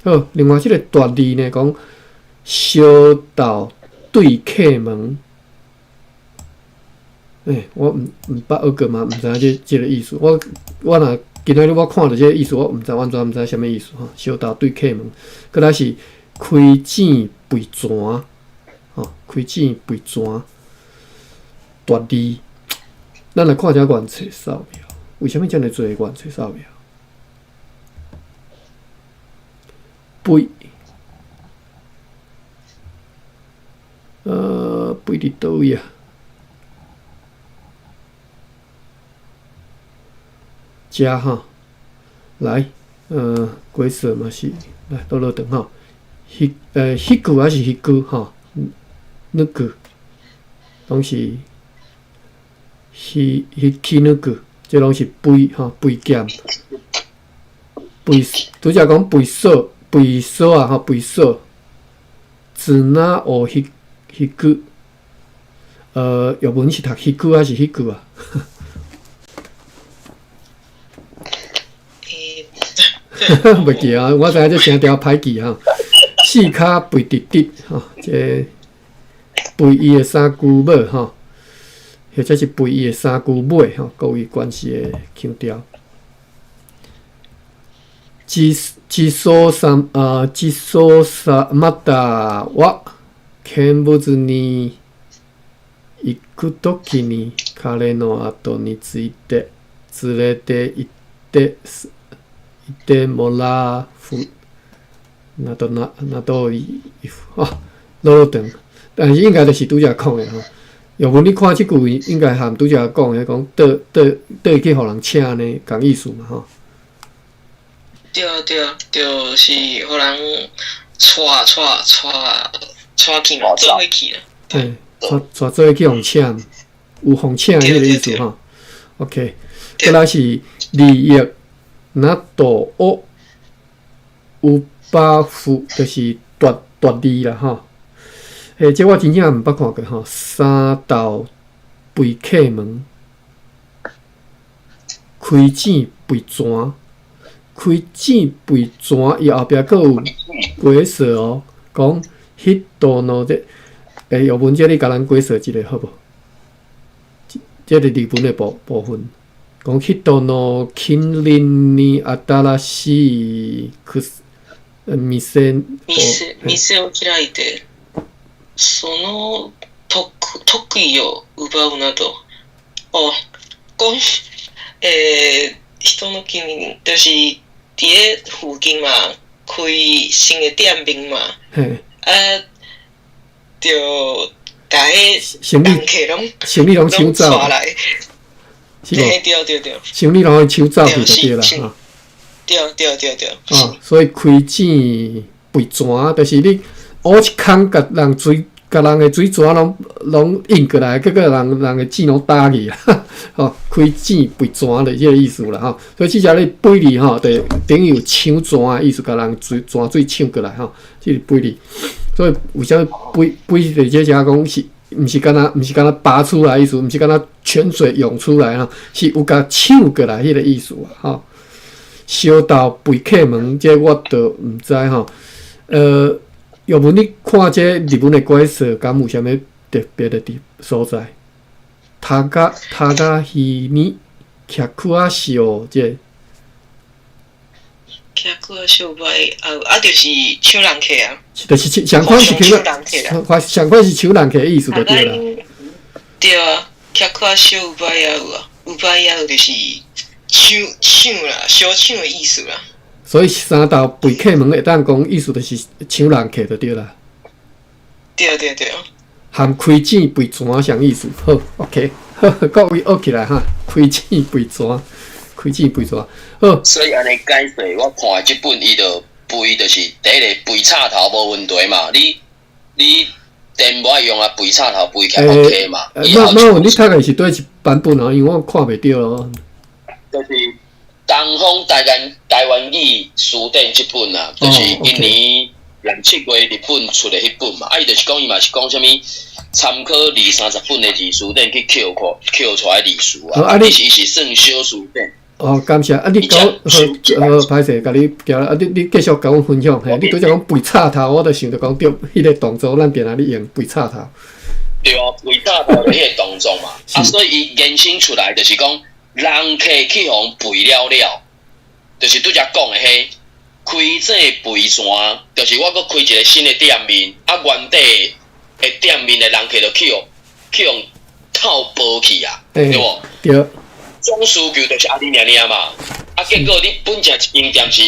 好，另外这个大字呢讲小道对客门。我唔捌学过嘛，唔知这个意思。我若今仔日我看到这个意思，我唔知完全唔知什么意思哈。小道对客门，佮来是开井肥泉，开井肥泉，大字。咱来看下原册扫描，为什么这么多原册扫描？肥，肥伫倒位啊？加哈，来，鬼色嘛是，来倒落等哈，迄句还是迄句哈，那句，拢是，迄那句，这拢是肥哈肥减，肥，拄则讲肥素啊哈肥素，只哪学迄句，药文是读迄句还是迄句啊？袂记啊，我知影这声调歹记哈。四脚肥直直哈，这肥伊的三姑母哈，或者是肥伊的三姑妹哈，各位关系的腔调。基礎まだは見物に行くときに彼の後について連れて行ってもらうなどい啊，老长，但是应该就是拄则讲的吼。要不你看即句应该含拄则讲的，讲倒去互人请呢，共意思嘛吼。
对，就是互人带去嘛，做伙去啦。
带做伙去互请，有互请迄个意思吼。OK， 再来是利益。那度屋有把夫就是大字啦吼，这我真正毋捌看过吼。三道肥客门，开井肥泉，开井肥泉，伊后壁佫有解说哦，讲迄度呢这，药文这你甲咱解说一下好无？这是日文的部分。讲迄度の近隣に新しい店
を開いて、その得意を奪うなど。講人の近就是伫個附近嘛，開新的店面嘛，就甲迄人客
生意拢搶走
來。是对，
生理拢去抢走去就对啦，哈。
对。
所以开井肥泉，就是你挖一坑，甲人的水泉拢引过来，结果人的井拢打去啊，吼，开井肥泉的这个意思啦，吼。所以即只咧肥梨吼，就等于有抢泉的意思，甲人泉水抢过来吼，即是肥梨。所以为啥肥的这讲是？毋是敢若拔出来意思，毋是敢若泉水涌出来哈，是有甲抢过来迄个意思啊哈。小道肥客门，这我都毋知吼。要不你看这日本的怪兽，敢有啥物特别的所在？他甲希尼卡库阿秀这。
客啊小摆就是抢人客啊，
就是相款是抢人客，相款是抢人客的意思就对啦。
对啊，客啊小摆也有啊，有摆也有就是抢啦，小抢的意思啦。
所以三道背客门会当讲意思就是抢人客就对啦。
对啊。
含开钱背蛇相意思，好 ，OK， 好，各位学起来哈，开钱背蛇。开钱背蛇，好。
所以安尼解释，我看即本伊就背就是第一个背插头无问题嘛，你电无爱用啊，背插头背起来 OK 嘛。
那问你大概是对一版本啊？因为我看袂到咯。
就是东方台湾语书典即本啊，就是今年6、7月日本出的迄本嘛。伊就是讲伊嘛是讲啥物？参考20-30本的字书典去扣出来字数啊。伊是算小书典。
哦，感谢啊！你甲我歹势，甲你交啊！你继续甲我分享嘿。你拄则讲背插头，我就想着讲对，迄个动作咱定哪里用背插头？
对啊，背插头就迄个动作嘛。啊，所以伊延伸出来就是讲，人客去互背了，就是拄则讲的迄开这背山，就是我搁开一个新的店面，啊，原底的店面的人客就去互套包去啊，对无？
对。
总需求就是安尼尔嘛，啊，结果你本正一间店是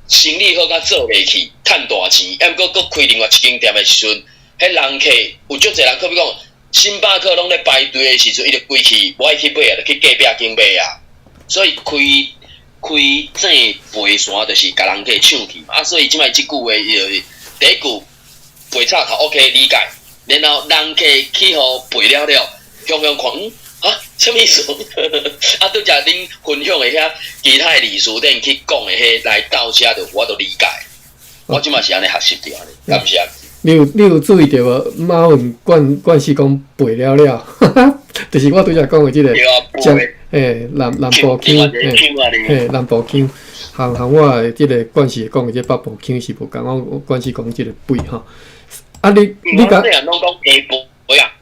生意好，甲做袂起，趁大钱，抑毋过开另外一间店的时阵，迄人客有足侪人，比如讲星巴克拢咧排队的时阵，伊就规去无爱去买啊，就去隔壁间买啊。所以开这背山就是甲人客抢去嘛，啊，所以即摆即句话就是第一句背插头 OK 理解，然后人客去互背了，向看。啊，什么意思？啊，拄则恁分享的遐其他的字书典去讲的迄来倒车，就我都理解。我即马是安尼学习着安尼，感谢。
你有注意到无？马云冠是讲背了，就是我拄则讲的即个将南部腔，南部腔，含我的即个冠是讲的即北部腔是无共，我冠是讲即个背吼。啊，你讲。
拢讲下背啊。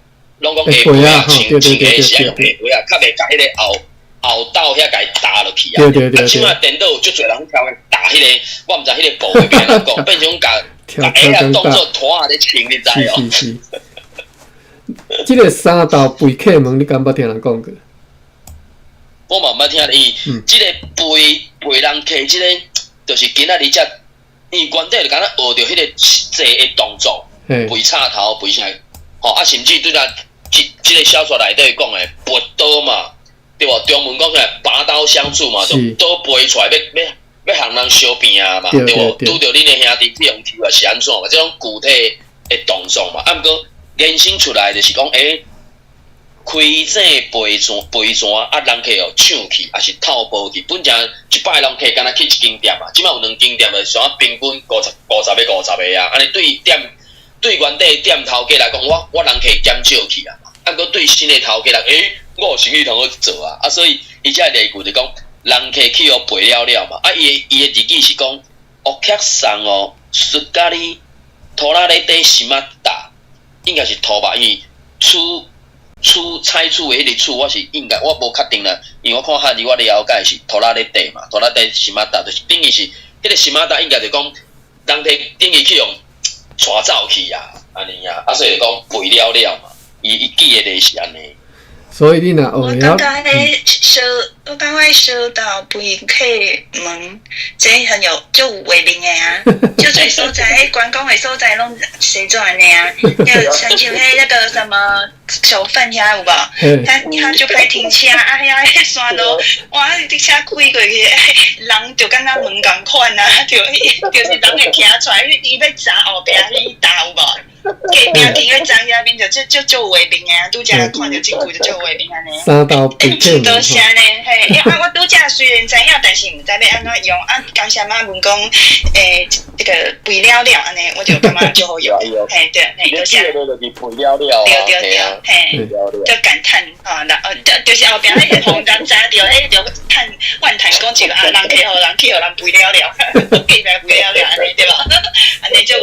拢讲下背啊，穿的是爱用下背啊，较袂甲迄个后斗遐甲伊打落去啊。
对。
即摆电脑有足侪人挑个打迄个，我毋知迄个部位变怎讲，变成甲下当做拖啊咧穿，你知哦？
是。即个三道背客门，你敢捌听人讲过？
我嘛毋捌听伊，即个背人客，即个就是今仔日才，因为原底就敢若学着迄个坐的动作，背插头背啥，吼啊，甚至对咱。即个小说内底讲诶，拔刀嘛，对无？中文讲起来拔刀相助嘛，就刀背出来要向人相拼啊嘛，对无？拄着恁诶兄弟去用抽啊是安怎嘛？即种具体诶动作嘛，啊，毋过延伸出来就是讲，开这背山啊，人客哦抢去，还是偷包去。本正一摆人客敢若去一间店嘛，即摆有2间店诶，像平均50个啊，安尼对原底店头家来讲，我人客减少去啊，啊，搁对新的头家来，我有生意通好做啊，啊，所以伊只例句就讲，人客去互背了嘛，啊，伊的字句是讲，客送哦，雪咖喱，拖拉咧底什么打，应该是拖吧，因为采取的迄个厝，我是应该我无确定啦，因为我看汉字我了解是拖拉咧底嘛，拖拉底什么打，就是等于是迄个什么打，应该就讲人客等于去用。带走去啊，安尼啊，啊所以讲背了嘛，伊记的就是安尼。
所以你若
我感觉迄小岛背客门，这很有就有画面的啊，就侪所在迄关公的所在拢写做安尼啊，就像迄个什么小贩遐有无？他就开停车啊，遐山路，哇，你车开过去，人就敢若门共款啊，就是人会行出来，伊要砸后壁迄搭有无？隔壁去个张家边就有画面啊，拄则看到即句就有画面安尼。
三道背景
多谢呢，嘿，因为我拄则虽然知影，但是毋知要安怎用啊。刚才妈问讲，这个肥了了安尼，我就感觉就好用。嘿，对，嘿，多谢。
就是肥了了，
对，嘿，就感叹啊，就是后壁迄个红人查着，就叹万叹讲一个啊，人去互人肥了了，记来肥了了安尼对吧？安尼就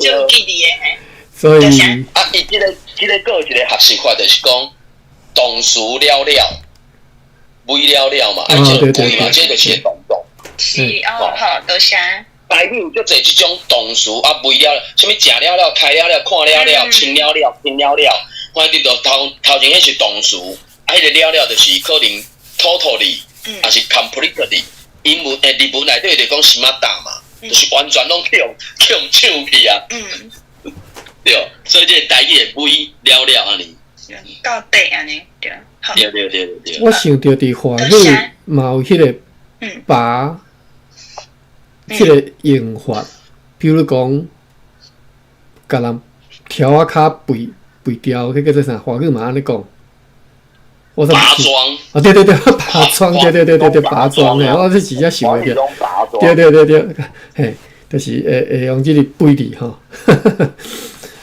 有记忆的嘿。
所以
啊，伊即个个一个学习法就是讲，动词了了，肥了了嘛，
对，
这就是个动作。
是哦，好，多谢。
台语有足侪即种动词啊，肥了，什物食了了、开了了、看了了、亲了了、听了了，反正就头前迄是动词，啊，迄个了了就是可能 totally，还是 completely。英文日文内底就讲什么大嘛，就是完全拢用手去啊。对，所以这个台语的肥了了安尼。
到底安尼对。
对。
我想到伫华语嘛有迄个拔，迄个用法，比如讲，甲人条啊骹背掉，迄个做啥？华语嘛安尼讲。
拔桩
啊，对，拔桩，对，拔桩诶，我这真正想袂着。对，嘿，就是会用即个背字吼。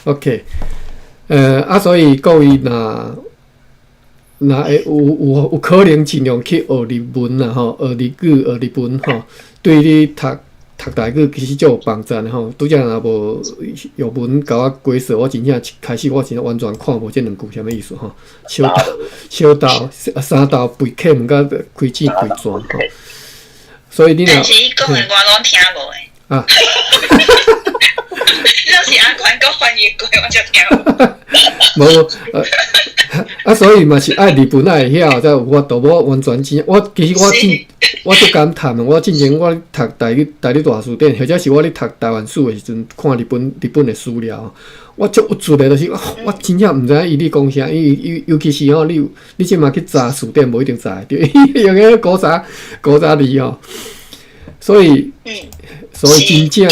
OK， 所以各位若会有可能尽量去学日文啦吼，学日语、学日文吼，对你读台语其实就有帮助的吼。拄则若无药文甲我解说，我真正开始我真正完全看无这两句啥物意思吼。小道三道背客，毋甲开钱开砖吼。所以你若，
但是伊讲的我拢听无诶。
啊。
要是阿宽佮翻译过，我就听
无所以嘛是爱日本爱会晓，才有法度。我完全真，其实我足感叹的。我之前我读台语大词典，或者是我咧读台湾史的时阵，看日本的资料，我足有趣的，就是我真正毋知影伊咧讲啥。尤其是吼，你即马去查词典，无一定查得着，用迄古早字吼。所以真正。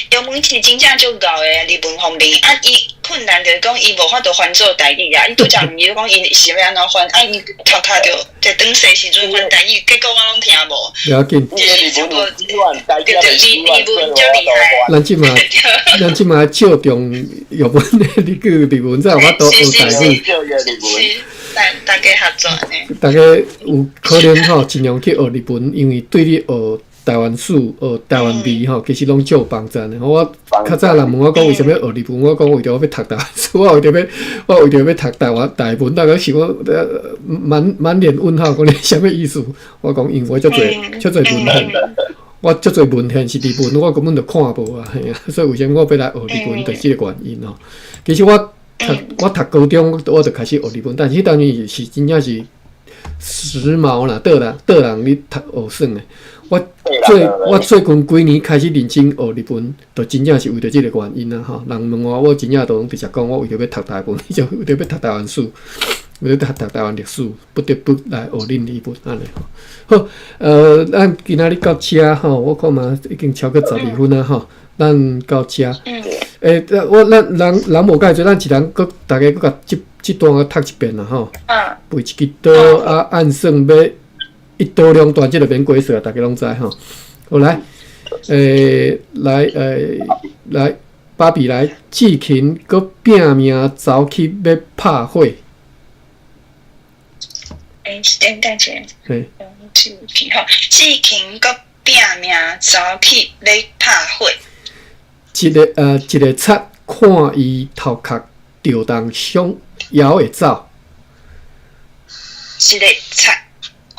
药文
是真正足够诶，日文方面啊，伊困难就是讲伊无法度翻做台语啊。伊拄则毋是讲伊是要安怎翻，啊伊头壳着在当时时阵翻台语，结果我拢听无。
了解。
就是差不多，对，日文足厉害。
咱即马照重药文的日文，才有法度学台语。
是，大家合作呢。
大家有可能吼，尽量去学日文，因为对你学台湾史、学台湾味吼，其实拢足有帮助的。我较早人问我讲为什么要学日文，我讲为着要读台湾史，我为着要读台文，大家想满脸问号，讲你啥物意思？我讲因为足侪文献，我足侪文献是日文，我根本就看无啊，嘿啊，所以为什么我要来学日文，就是这个原因吼。其实我读高中，我就开始学日文，但是迄当年是真正是时髦啦，倒人你读学算的。我最近几年开始认真学日文，就真正是为着这个原因啦吼。人问我直接直接讲，我为着要读台文，就为着要读台湾史，为着读台湾历史，不得不来学恁日文安尼吼。好，咱今仔日到遮吼，我看嘛已经超过12分啊吼，咱到遮。人无介侪，咱一人大家佮甲即段读一遍啦吼。背一支刀啊，按算要。一刀两断，这个免解释，大家拢知吼。好来，来，芭比来，志勤佮拼命走去要拍火。
等者。志勤佮拼命走去要拍火。
一个贼看伊头壳着动伤，摇会走。
一个贼。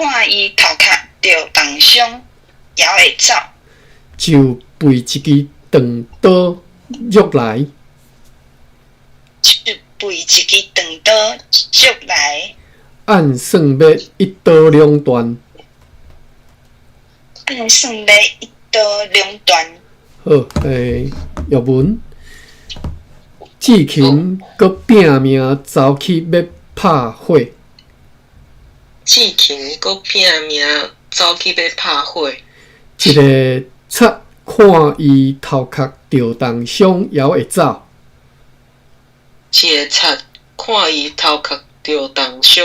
看伊头壳着动伤，也会走，
就背一支长刀入来，按算要一刀两断，好，药文，志勤佮拼命走去要拍火。
志勤佮拼命走去要拍火，
一个贼看伊头壳着动想也会走。
一个贼看伊头壳着动伤，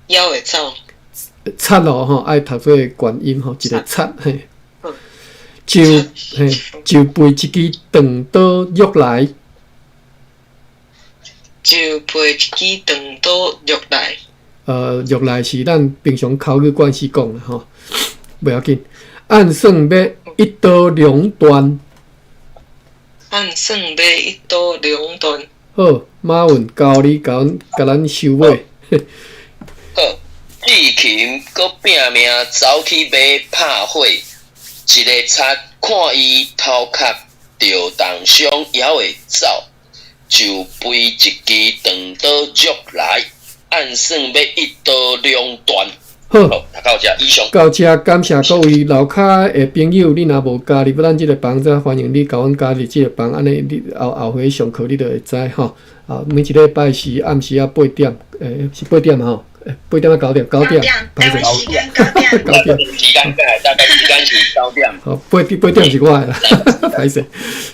也会走。
贼咯吼，爱读做原音吼，一个贼嘿。就背一支长刀约来，
就背一支长刀约来。
约来是咱平常口语惯势讲的吼，袂要紧。按算要一刀两断，
按算要一刀两断。
好，马云教你甲咱收尾。
好，志勤搁拼命走去买拍火，一个贼看伊头壳着动伤也会走，就背一支长刀约来，按算要一刀两断。
好，
好，到这以上。
到这，感谢各位楼骹的朋友，你若无加入咱即个房，则欢迎你甲阮加入即个房，安尼你后回上课你就会知吼。啊，每一礼拜是暗时8点，是8点吼，8点到9点，9点，
台湾时间9点，9
点，
时间大概时间是9点。
好，8点是我的啦，歹势，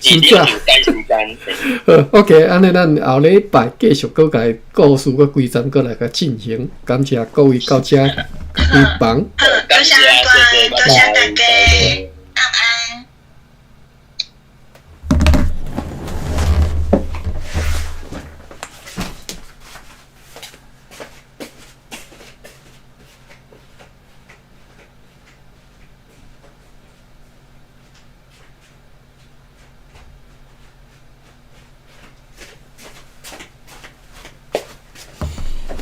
时间时间。
好 ，OK， 安尼咱后礼拜继续搁甲故事搁规章搁来甲进行，感谢各位到这开房。
好，多谢大家，多谢大家。